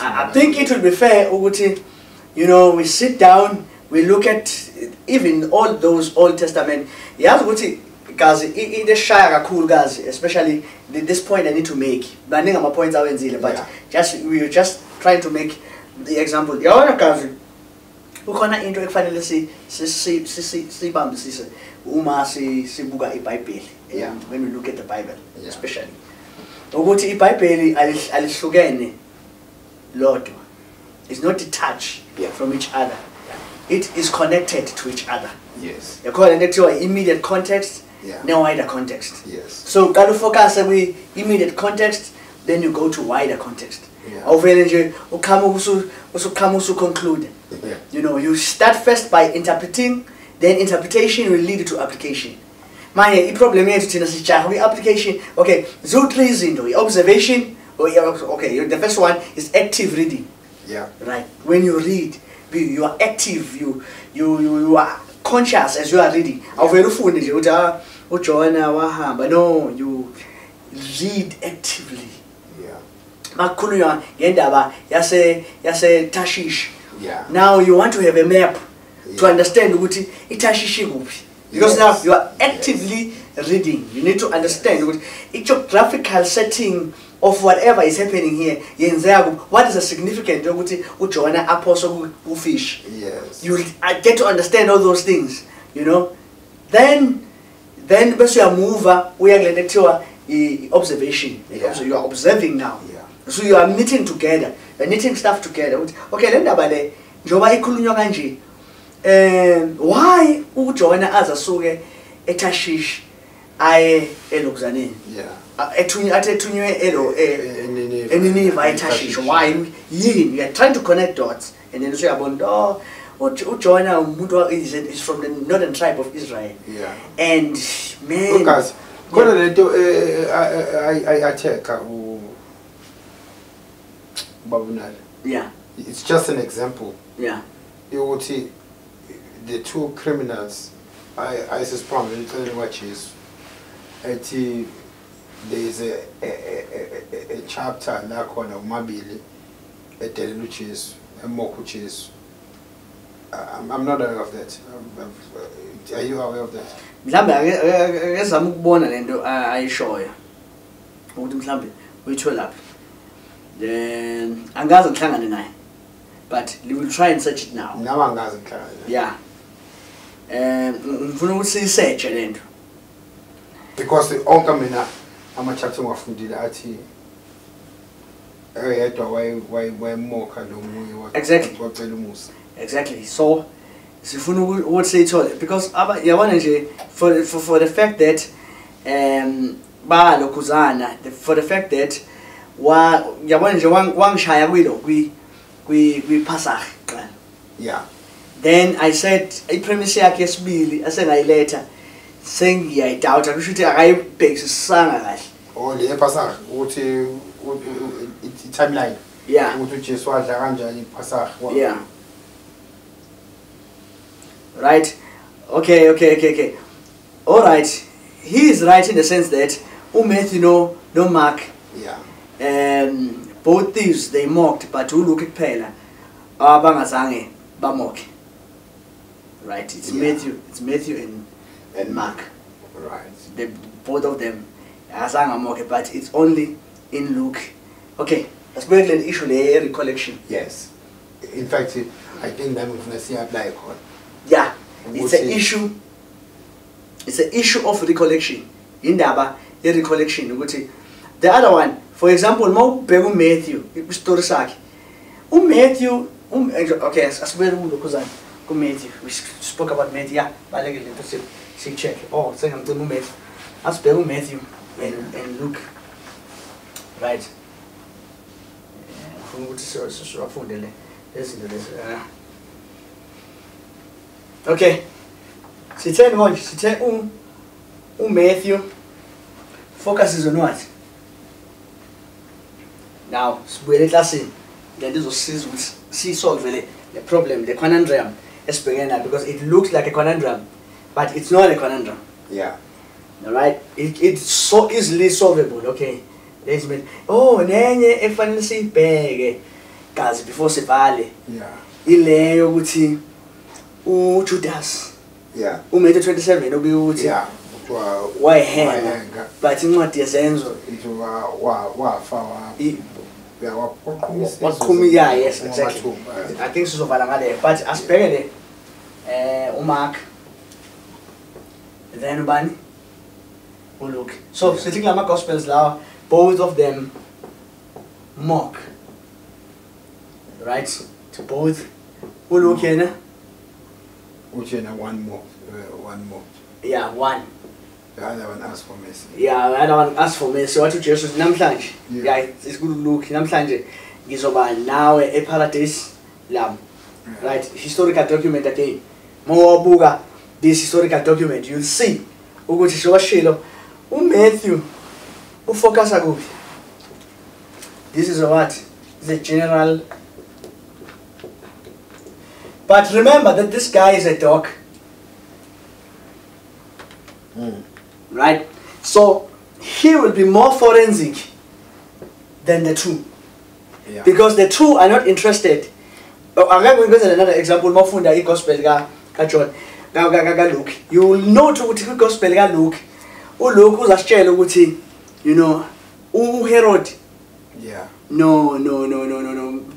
I think it would be fair ukuthi you know we sit down, we look at even all those Old Testament. Yazi ukuthi guys into shaya kakhulu guys, especially this point I need to make. Baningi ama points awenzile but we were just trying to make the example. Yabona guys ukhona into ekufanele sibambisise uma sibuka iBhayibheli and when we look at the Bible especially ukuthi iBhayibheli alihlukene lodwa. It's not detached from each other. It is connected to each other. Yes. You call it to immediate context, no wider context. Yes. So can you focus on immediate context, then you go to wider context. Conclude. You know, you start first by interpreting, then interpretation will lead to application. My problem is to application. Okay, so three into observation. Okay, the first one is active reading. Yeah. Right. When you read, you are active. You are conscious as you are reading. No, you read actively. Yeah. Now you want to have a map to understand what it because now you are actively reading. You need to understand what it's a graphical setting of whatever is happening here. What is the significance of apostle fish? Yes. You get to understand all those things, you know. Then because you are mover, we are going to observation. So you are observing now. Yeah. So you are knitting together. You are knitting stuff together. Okay, then njoba ikhulunywa kanje why uJohn azasuke eTashish aye eLuxaneni ethunywe eNiniva eTashish why yini we are trying to connect dots and then uyabona uJohn umuntu is from the northern tribe of Israel and man guys khona lento ayateka ubabunala it's just an example. Yeah. You would see the two criminals. I suspect what is. There is a chapter like one of Mabili, a Teluchis, a Mokuchis. I'm not aware of that. Are you aware of that? Yes, I'm born and I show you. Which will up. Then I'm going to deny. But we will try and search it now. Now I'm going to yeah. We see search and because the onkamina I'm a chapter of the ati why more exactly. So would say it all because for the fact that for the fact that we pass. Yeah. Then I said I premise yakhe sibili ase ngayileta sengiyayidoubt akushuthi akayibhekisisanga kahle. Oh le pasar uthi timeline. Yeah. Uthi Jesu wadla kanjani pasar. Yeah. Right. Okay. All right. He is right in the sense that Matthew no Mark. Yeah. Both thieves they mocked, but who look at Pela? Bangazange bamok. Right. It's Matthew and Mark. Right. Both of them azanga mock, but it's only in Luke. Okay. Let's go ahead and issue the recollection. Yes. In fact, I think that we see apply. Yeah. It's an issue. It's an issue of recollection. Indaba recollection. The other one, for example, Matthew, story sakhe. Matthew, okay, Matthew. We spoke about Matthew. Yeah, see check. Oh, say I'm Matthew. Matthew and Luke. Right. Okay. Sithe manje, sithe Matthew focuses on what? Now, sibuyele classini. Then this will solve the problem, the conundrum, because it looks like a conundrum, but it's not a conundrum. Yeah. Alright? It's so easily solvable, okay? Let's mean, oh, nenye efanele sibheke kazi before sivale. Yeah. Ile yokuthi Judas. Yeah. Matthew 27 obi uthi. Yeah. Wayenga. But incwadi yesenzo wafa yeah, yes, exactly. I think sizovala ngale, but asibheke uMark, then ubani uLuke. So sithi kulama gospels lawa, both of them mock, right? To both uLuke yena one more. Yeah, one. The other one asked for mercy. Yeah, the other one asked for mercy. What Jesus namhlanje? Yeah, it's good look. Namhlanje ngizoba nawe eparadise lam. Right? Historical document again. Mawubuka this historical document, you'll see ukuthi showashilo uMatthew ufocusa kuphi. This is what? The general. But remember that this guy is a dog. Right? So he will be more forensic than the two. Yeah. Because the two are not interested. I'm going to give another example. Mafunda gospel ka John. Luke. You will know to the gospel ka Luke. Luke uzasitshela ukuthi, you know, Herod. Yeah. No.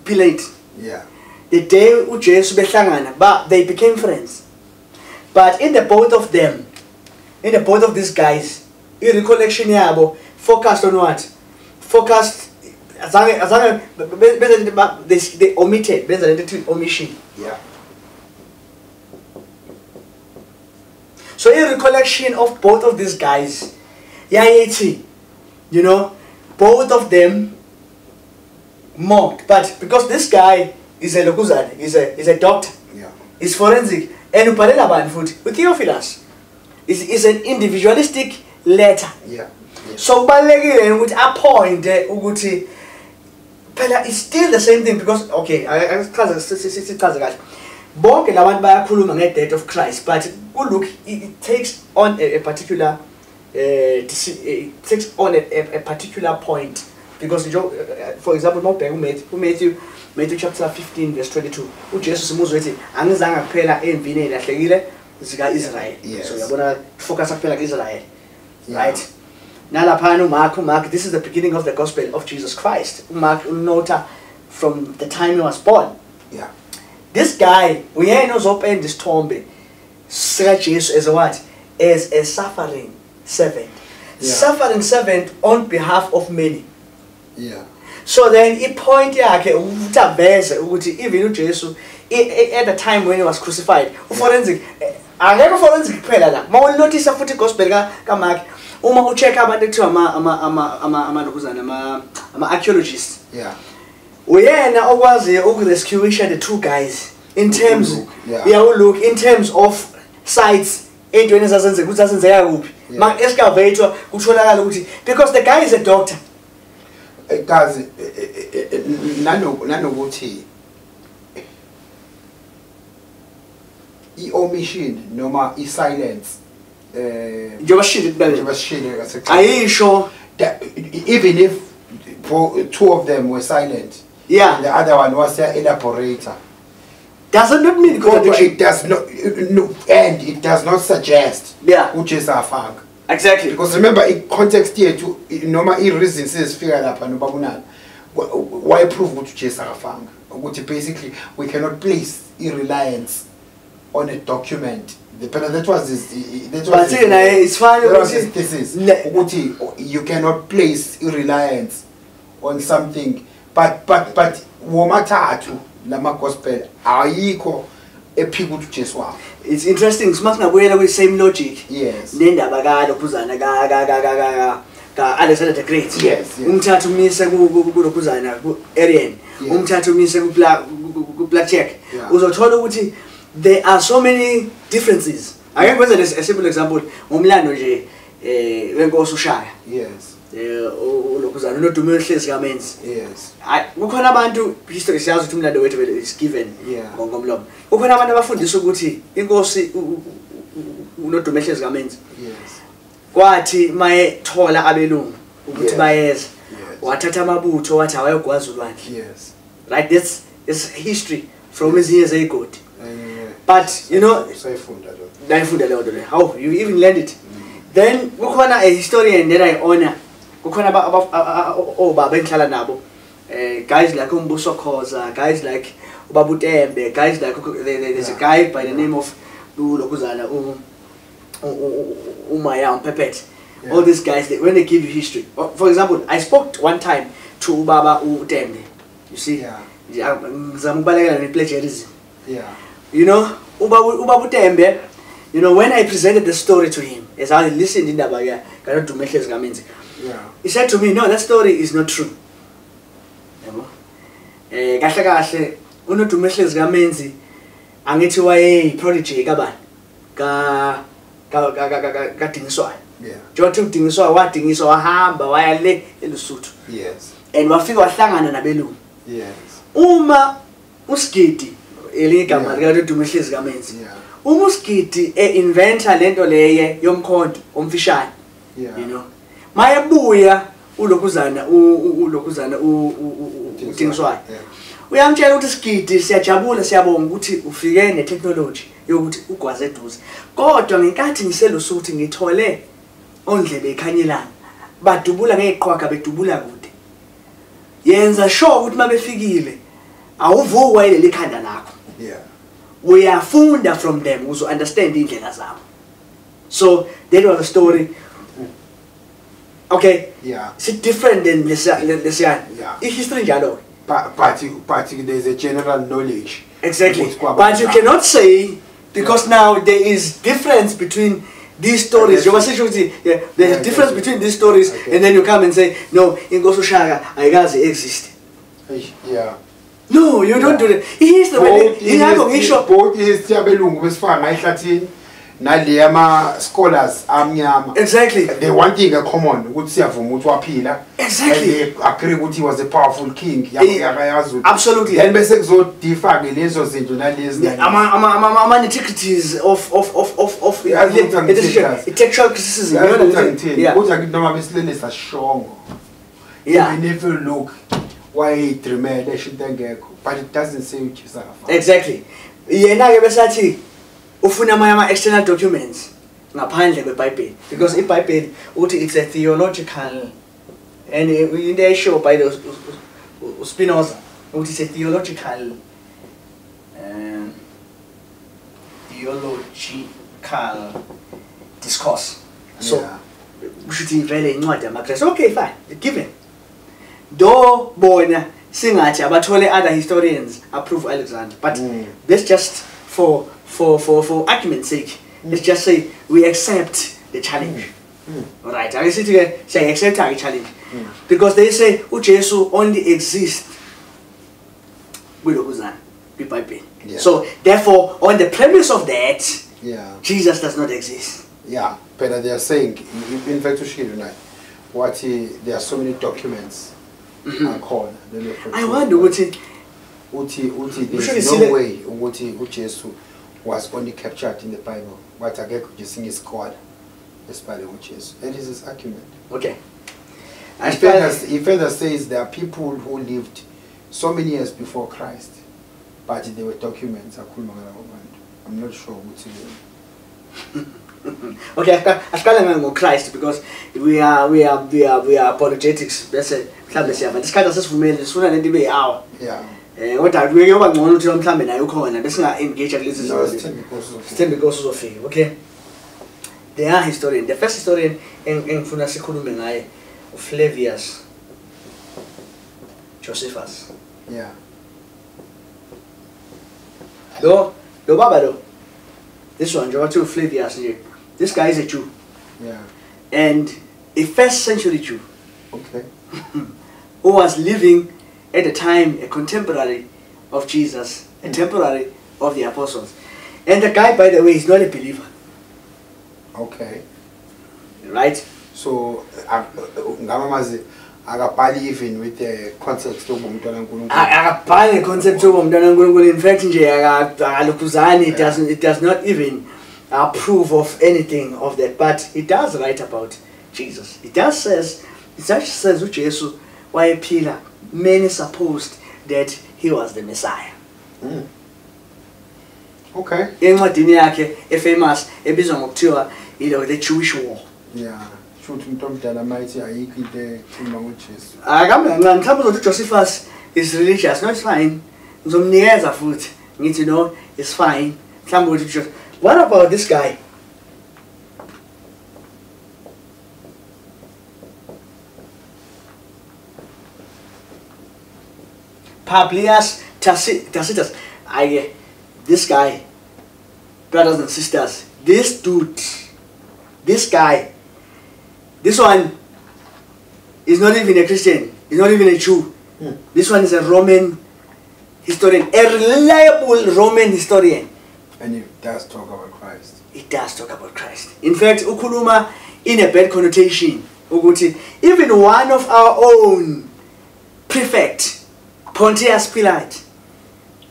Pilate. Yeah. The day uJesu behlangana, but they became friends. But in the both of them, in the both of these guys, in recollection yabo focused on what? Focused they omitted, omission. Yeah. So in recollection of both of these guys, you know, both of them mocked. But because this guy is a lokuzane, is a doctor, yeah, is forensic, and upalela banfuthi uTheophilus is an individualistic letter. Yeah. So kubalekile ukuthi appointe ukuthi phela it's still the same thing, because okay, sichaze kahle. Bonke labantu bayakhuluma nge-death of Christ, but look, it takes on a particular it takes on a particular point, because for example, Matthew chapter 15 verse 22, uJesu simuzwe ethi angizange kuphela emvini elahlekile zika-Israel. Yes. So yabona focus kuphela ku-Israel. Right? Nalaphana Mark, this is the beginning of the gospel of Jesus Christ. Mark nota from the time he was born. Yeah. This guy, we knows open this tomb, Jesus as a what? As a suffering servant. Yeah. Suffering servant on behalf of many. Yeah. So then he point yakhe ukuthi even uJesu at the time when he was crucified, forensic akekho forensic kuphela la. Mawu notice futhi gospel ka Mark, uma ucheck abantu ekuthiwa ama archaeologists. Yeah. Uyena okwazi ukurescueisha the two guys in terms look in terms of sites entweni ezazenzeka ukuthi azenzeka kuphi. Ma excavator kutholakala ukuthi because the guy is a doctor. Guys, nanokuthi i-omission noma i-silence ayisho even if two of them were silent, yeah, and the other one was their elaborator, doesn't not mean it does not and it does not suggest which is our fang. Exactly. Because remember, in context here, to normal reasons says figure up and why prove what you just are found. Which basically we cannot place reliance on a document. That was his. But it's funny. This is you cannot place reliance on something. But womatatu lama gospel ayiko ephiku to Jesu. It's interesting. Smasna buena with same logic. Yes. Nenda bagado kuzana ga Alexander the Great. Yes. Umthathu mise kuzana ku Arian. Umthathu mise ku Black Check. Uzothola ukuthi there are so many differences. I can give a simple example. Umlando nje wenkosi ushaya. Yes. Lokuzana unodumo ehlezi kamenzi. Yes. Kukhona abantu history siyazi ukuthi umlando wethu is given ngomlomo. Kukhona abantu abafundisa ukuthi inkosi unodumo ehlezi kamenzi. Yes. Kwathi maye thola abelungu ukuthi bayeza. Wathatha amabutho wathi awayegwaza ulwandle. Yes. Right, this is history from his years ago. But you know, how you even learned it. Then kukhona a historian that I honor. Kukhona baba enhlala nabo. Guys like Umbuso Khoza, guys like Ubabutembe, guys like there's a guy by the name of Lokuzana Umaya Pepet. All these guys, when they give you history. For example, I spoke one time to Ubaba Utembe. You see? Plagiarism. Yeah. You know, Ubabu Tembe, you know, when I presented the story to him, as I listened in Dabaga, he said to me, no, that story is not true. Kahle unodumehlezi kamenzi angithi waye prodigy ka dingiswayo. Yeah. Jothi udingiswa wadingiswa wahamba waya le eLesotho. Yes. And wafika wahlangana nabelungu. Yes. Uma uSgidi eligama lika unodumehlezi kamenzi. Uma uSgidi inventa lento leye yomkhonto omfishane. You know. Mayebuya ulokuzana udingiswayo. Uyamtshela ukuthi Sigidi siyajabula siyabonga ukuthi ufike netechnology yokuthi ugwaze eduze. Kodwa ngenkathi ngiseLesotho ngithole ondlebe ekhanyelana. Badubula ngeqhwaga bedubula kude. Yenza sure ukuthi mabefikile awuvukwa ile likhanda lakho. Yeah. Uyafunda from them uzo understand indlela zabo. So that was the story. Okay. Yeah. It's different than this. Yeah. History njalo. But there's a general knowledge. Exactly. But you cannot say because now there is difference between these stories. There's a difference between these stories, and then you come and say no, Inkosi uShaka ayikaze exist. Yeah. No, you don't do that. Here's the way. Both is Tiabelungu besifana ehlathini. Naliyama scholars amnyama. Exactly. The one thing a common ukuthi siyavuma ukuthi waphila. Exactly. They agree ukuthi he was a powerful king. Absolutely. Then bese kuzodiffa ke lezo zinto nalezi. Ama integrities of textual criticism. Yeah. Kodwa ke noma besilelisa shongo. Yeah. Even if you look why he dreamed shit engekho, but it doesn't say which is. Exactly. Yena ke besathi ufuna ama external documents ngaphandle kweBhayibheli because iBhayibheli uthi it's a theological and in the show by the Spinoza uthi it's a theological discourse. So ushithi vele incwadi yamaKristu. Okay, fine, given. Do bona singathi abathole other historians approve Alexander, but that's just for argument's sake. Let's just say we accept the challenge. Right? I say accept the challenge because they say uJesu only exists with Uzan, with Bible. So therefore, on the premise of that, Jesus does not exist. Yeah, but they are saying, in fact, there are so many documents are called. I wonder what there's no way uJesu was only captured in the Bible, but I get just sing his God, despite uJesu. That is his argument. Okay. He further says there are people who lived so many years before Christ, but there were documents. I'm not sure what's in Okay, I can't Christ because we are apologetics. That's it. This kind of says for me, this one and be hour. Yeah. Kodwa kuyoba ngcono ukuthi mhlambe naye ukhona bese nga engage kulezi zinto. Sithembe because uzofika. Okay. They are historian. The first historian engifuna sikhulume ngaye uFlavius Josephus. Yeah. Lo baba lo. This one, Joe Flavius. This guy is a Jew. Yeah. And a first century Jew. Okay. Who was living at the time, a contemporary of Jesus, a contemporary of the apostles. And the guy, by the way, is not a believer. Okay. Right? So, akabhali even with the concept of umntwana kaNkulunkulu. Akabhali concept of umntwana kaNkulunkulu. In fact, it does not even approve of anything of that. But it does write about Jesus. It says uJesu wayephila. Many supposed that he was the Messiah. Okay. Encwadini yakhe famous ebizwa ngokuthiwa the Jewish War. Yeah. Shoot umuntu omdala mayithi ayikho into ekhuluma ngoJesu. Mhlawumbe uzothi Josephus is religious. No, it's fine. Ngizomnikeza futhi ngithi no, it's fine. Mhlawumbe uzothi what about this guy? Publius Tacitus. This guy, brothers and sisters, this dude, this guy, this one is not even a Christian, he's not even a Jew. This one is a Roman historian, a reliable Roman historian. And it does talk about Christ. It does talk about Christ. In fact, ukhuluma in a bad connotation. Even one of our own prefect, Pontius Pilate,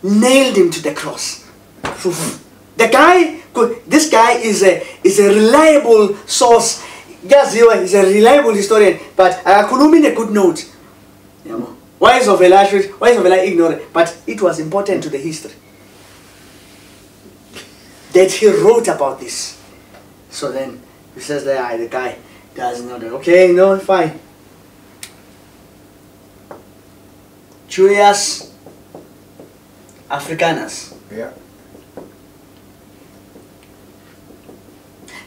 nailed him to the cross. The guy, this guy is a reliable source. Yes, he's a reliable historian, but akhuluma in a good note. Why is Zweli ignorant? But it was important to the history that he wrote about this. So then he says that the guy does not. Okay, no, fine. Julius Africanus. Yeah.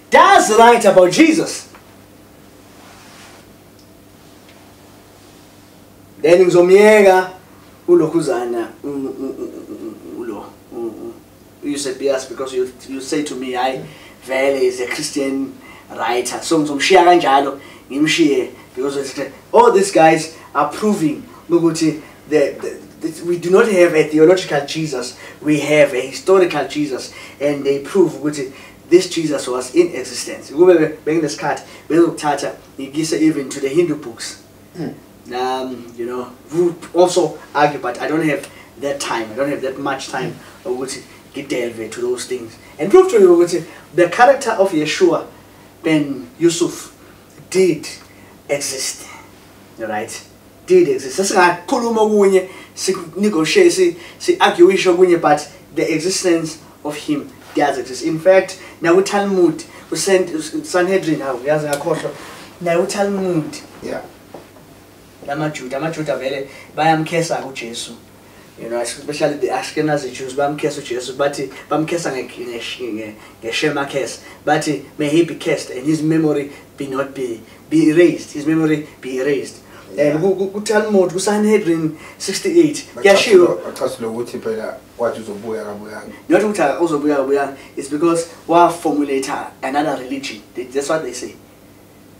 Does write about Jesus. Then ngizomyeka ulokhuzana Eusebius because you say to me Vele is a Christian writer. So ngizomshiya kanjalo ngimshiye because all these guys are proving ukuthi we do not have a theological Jesus, we have a historical Jesus, and they prove ukuthi this Jesus was in existence. Bring this card, even to the Hindu books. You know, we also argue, but I don't have that time. I don't have that much time to get delve into those things and prove to you the character of Yeshua ben Yusuf did exist. Right? Did exist. That's not kuluma kunye, negotiate, argue but the existence of him does exist. In fact, now Talmud, we sent Sanhedrin now. Now Talmud. Yeah. Amajuda vele bayamkhesa uJesu. You know, especially the Ashkenazi Jews bayamkhesa uJesu, but bamkhesa ngeshema case. But may he be cursed and his memory be erased. His memory be erased. And Talmud Sanhedrin 68. Yashiwo. Not uzobuya. It's because wa formulate another religion. That's what they say.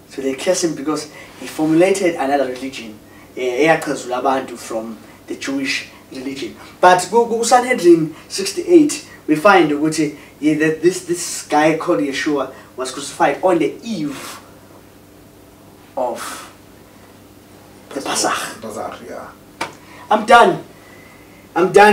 So they curse him because he formulated another religion, from the Jewish religion. But Sanhedrin 68, we find that this guy called Yeshua was crucified on the eve of the Pasach. Yeah. I'm done.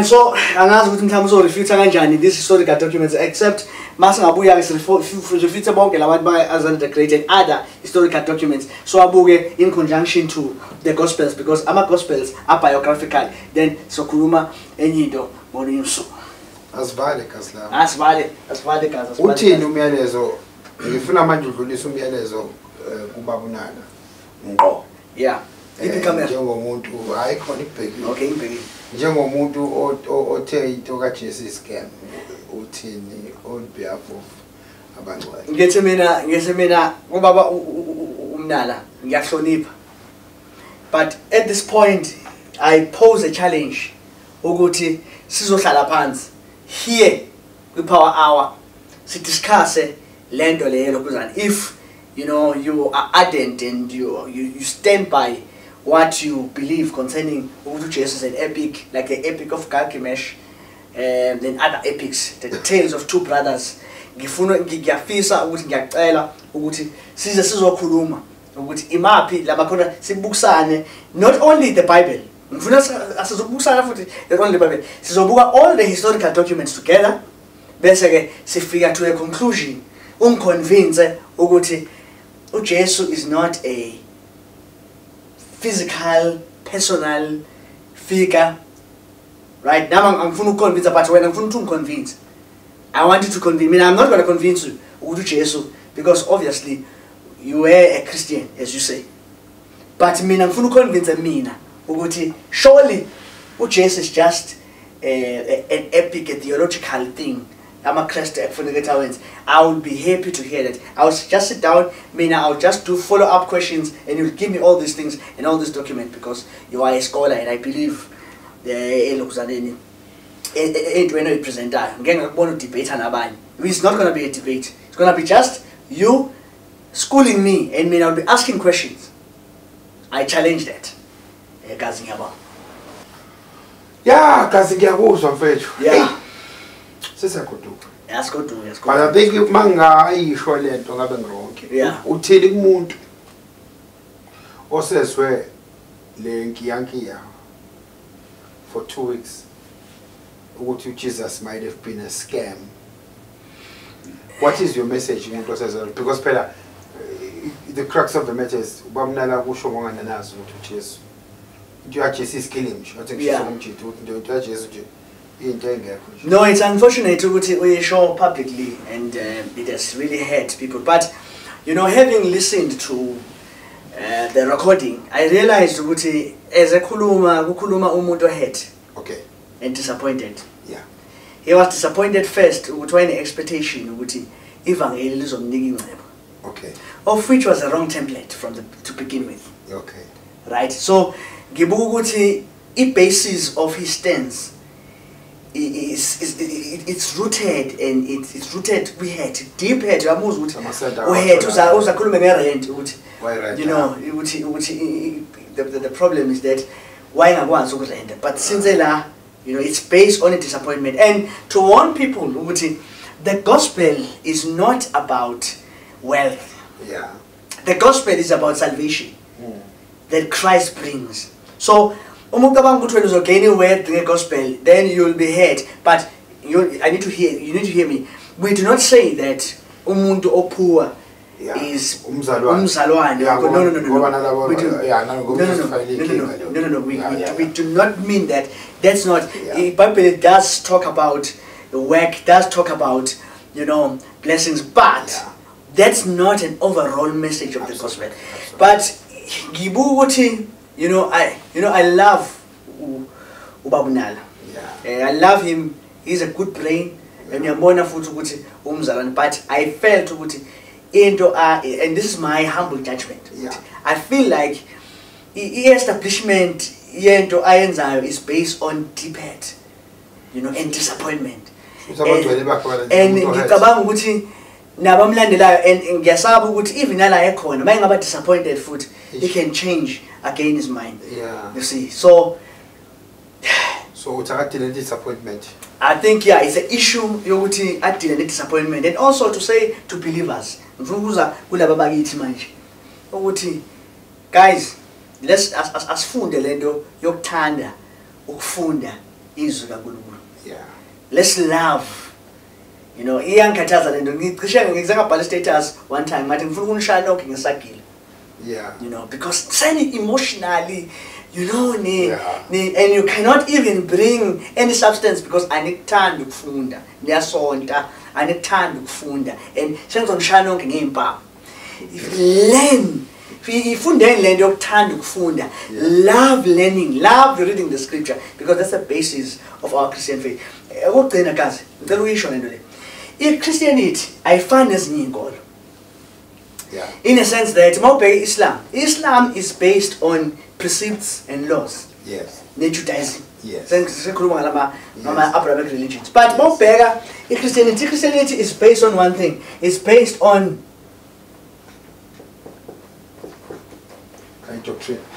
So I'm not in terms of refute these historical documents, except Masangabuya is refutable as the great and other historical documents. So Abuge in conjunction to the Gospels, because our Gospels are biographical. Then Sokuruma and Yido Moniuso. As valid as that. As valid as Uti Numianezo, if you are Ubabunana. Oh, yeah. njengomuntu hayi khona ibhekile. Okay, ibhekile. Njengomuntu othe into kaJesu scam uthini on behalf of abangcwele. Ngithi mina ubaba uMnala ngiyahlonipha. But at this point I pose a challenge ukuthi sizohlala phansi here kwi-power hour si discuss lento leyo lokuzana if you know you are ardent and you stand by what you believe concerning ukuthi Jesus is an epic, like the epic of Gilgamesh and then other epics, the tales of two brothers. Ngiyafisa ukuthi ngiyacela ukuthi size sizokhuluma ukuthi imaphi labakhona sibukisane, not only the Bible, ngifuna asizobukisana futhi not only the Bible, sizobuka all the historical documents together bese ke sifika to a conclusion unconvince ukuthi uJesu is not a physical personal figure, right? Now I'm going to convince, but when I'm going to convince, I want you to convince me. I'm not going to convince you Jesus, because obviously you are a Christian, as you say. But I'm going to convince me. Surely Jesus is just an epic, a theological thing. I'm a Christian. I will be happy to hear that. I'll just sit down, I'll just do follow-up questions, and you'll give me all these things and all this document because you are a scholar, and I believe it's not going to be a debate. It's going to be just you schooling me, and I'll be asking questions. I challenge that. Yeah, yeah. Yes, go do. But I think manga ayisho lento ngabe ngironke. Yeah. Uthini kumuntu oseswe le nkiyankiya for 2 weeks ukuthi Jesus might have been a scam. What is your message umuntu oseswe? Because phela the crux of the matter is ubamnala kusho ngongana nazo ukuthi uJesu. Into yaJesu is killing him. I think she's umjito into yaJesu nje. No, it's unfortunate to show publicly, and it has really hurt people. But you know, having listened to the recording, I realized as a kuluma umuntu hurt. Okay. And disappointed. Yeah. He was disappointed first with any expectation evangeli. Okay. Of which was a wrong template to begin with. Okay. Right. So gibuguti the basis of his stance. It's rooted, and it's rooted. We had deep head. We had you know. The problem is that why I want to rent. But since you know, it's based on a disappointment. And to warn people, the gospel is not about wealth. Yeah. The gospel is about salvation that Christ brings. So. When you gain a word the gospel, then you will be heard. But you need to hear me. We do not say that umuntu opua is umzalwane. No. We do not mean that. That's not. The Bible does talk about the work, does talk about blessings, but that's not an overall message of the gospel. But gibuguti. I love Ubabunala. I love him. He's a good brain. But I felt and this is my humble judgment. I feel like the establishment is based on deep hurt, and disappointment. And even nala disappointed food, he can change again his mind. You see. So it's a disappointment. I think it's an issue at disappointment, and also to say to believers, guys, let's asfunde lento yokuthanda ukufunda izwi kaNkulunkulu. Let's love. Iyankathaza lento ngicishe ngizakabhala status one time ngathi ngifuna ukunishaya lonke ngesagila. Because emotionally, and you cannot even bring any substance because I need time to funda. I need time to funda. And if learn Ifundeni le nto yokuthanda ukufunda. Love learning, love reading the scripture, because that's the basis of our Christian faith. Ukugcina kazi, ngicela uyisho le nto le. I-Christianity ayifani nezinye inkolo. Yeah. In a sense that Islam is based on precepts and laws. Yes. Ne-Judaism. Yes. Sikhuluma ngama Abrahamic religions. But mawubheka Christianity is based on one thing. It's based on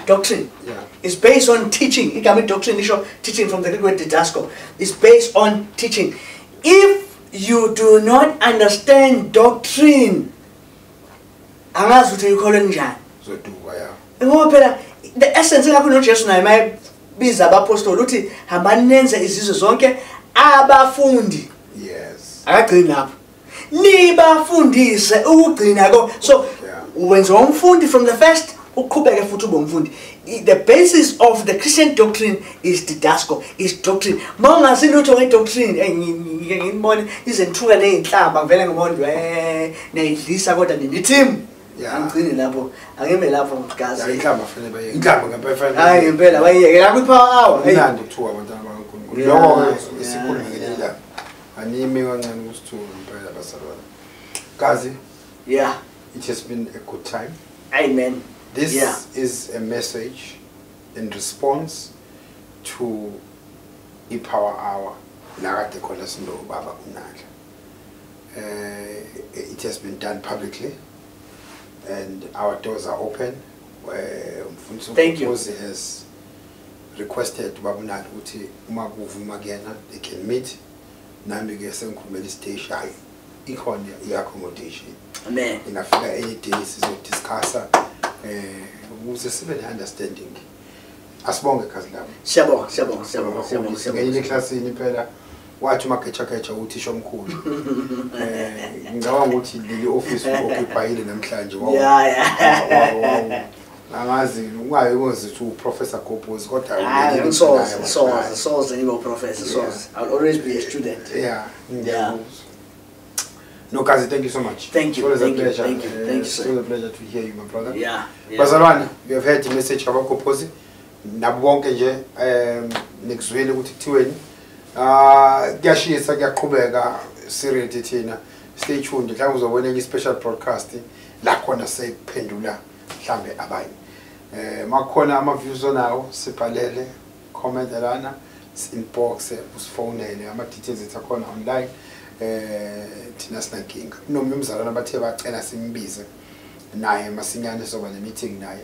doctrine. Yeah. It's based on teaching. Igama doctrine isho teaching from the Greek word didasko. It's based on teaching. If you do not understand doctrine, angazi ukuthi uyikholwe njani. Zoduka ya. Ngoba phela the essence ngakho noJesu naye mayibiza abapostoli uthi hambani nenze izizwe zonke abafundi. Yes. Akagcini lapho. Nibafundise ukugcina ko. So wenza umfundi from the first uqhubeke futhi ube umfundi. The basis of the Christian doctrine is didasko, is doctrine. Mawungazi lutho ngedoctrine ngibone izenthuka nezinhlamba ngivele ngibone neyidlisa kodwa nithim. Angcini lapho angeme lapho ngazi. Inhlamba fanele baye. Inhlamba ngempela. Hayi ngempela bayeke la kwi-power hour. Unandi ukuthuka abantwana bakaNkulunkulu. Lokho isikhulu ngelela. Anime kancane usithuka ngempela basalwana. Gazi. Yeah. It has been a good time. Amen. This is a message in response to i-Power Hour. Nakade khona sindo baba uNandla. It has been done publicly, and our doors are open. Thank you. Gobhozi has requested Baba uNandla ukuthi uma kuvuma kuyena they can meet. Nami ke sengikhulumela stage hayi ikhona i-accommodation. Amen. Ingafika any day sizodiscussa ukuze sibe ne-understanding. Asibonge kazi lami. Siyabonga. Ngeyile eklasini phela wathi magecha uthisha omkhulu. Ngicabanga ukuthi leli office occupyile namhlanje angazi ungayi ngozi ukuthi uprofessor Gobhozi kodwa soze ngibe professor soze. I'll always be a student. Yeah. No, Kazi, thank you so much. Thank you. It's always a pleasure. Thank you. It's always a pleasure to hear you, my brother. Yeah. Bazalwane, we have heard the message of Gobhozi. Nabonke nje nekuzweli ukuthi kuthiweni. Kuyashisa kuyaqhubeka serious thina. Stay tuned. Mhlawumbe uzobona enye special broadcast la khona seyiphendula mhlambe abanye. Makhona ama views onawo sibhalele, comment lana, inbox, usifonele ama details ethakhona online. Thina sinankinga nomnumzana abathe bacela simbize naye masinyane soba ne meeting naye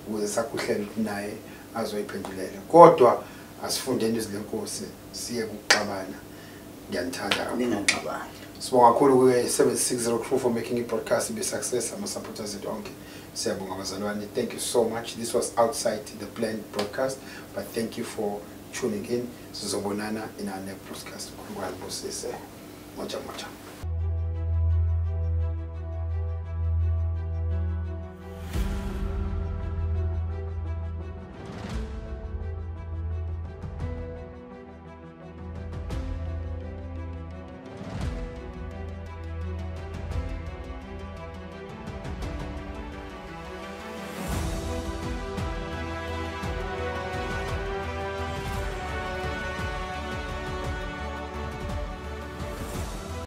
ukuze sakuhlele naye azoyiphendulela kodwa asifundeni izilenkosi siye kuxabana ngiyanthanda kakhulu sibonga kakhulu ku 760 crew for making it broadcast be success ama supporters onke siyabonga bazalwane. Thank you so much. This was outside the planned broadcast, but thank you for tuning in. Sizobonana in our next broadcast. Much.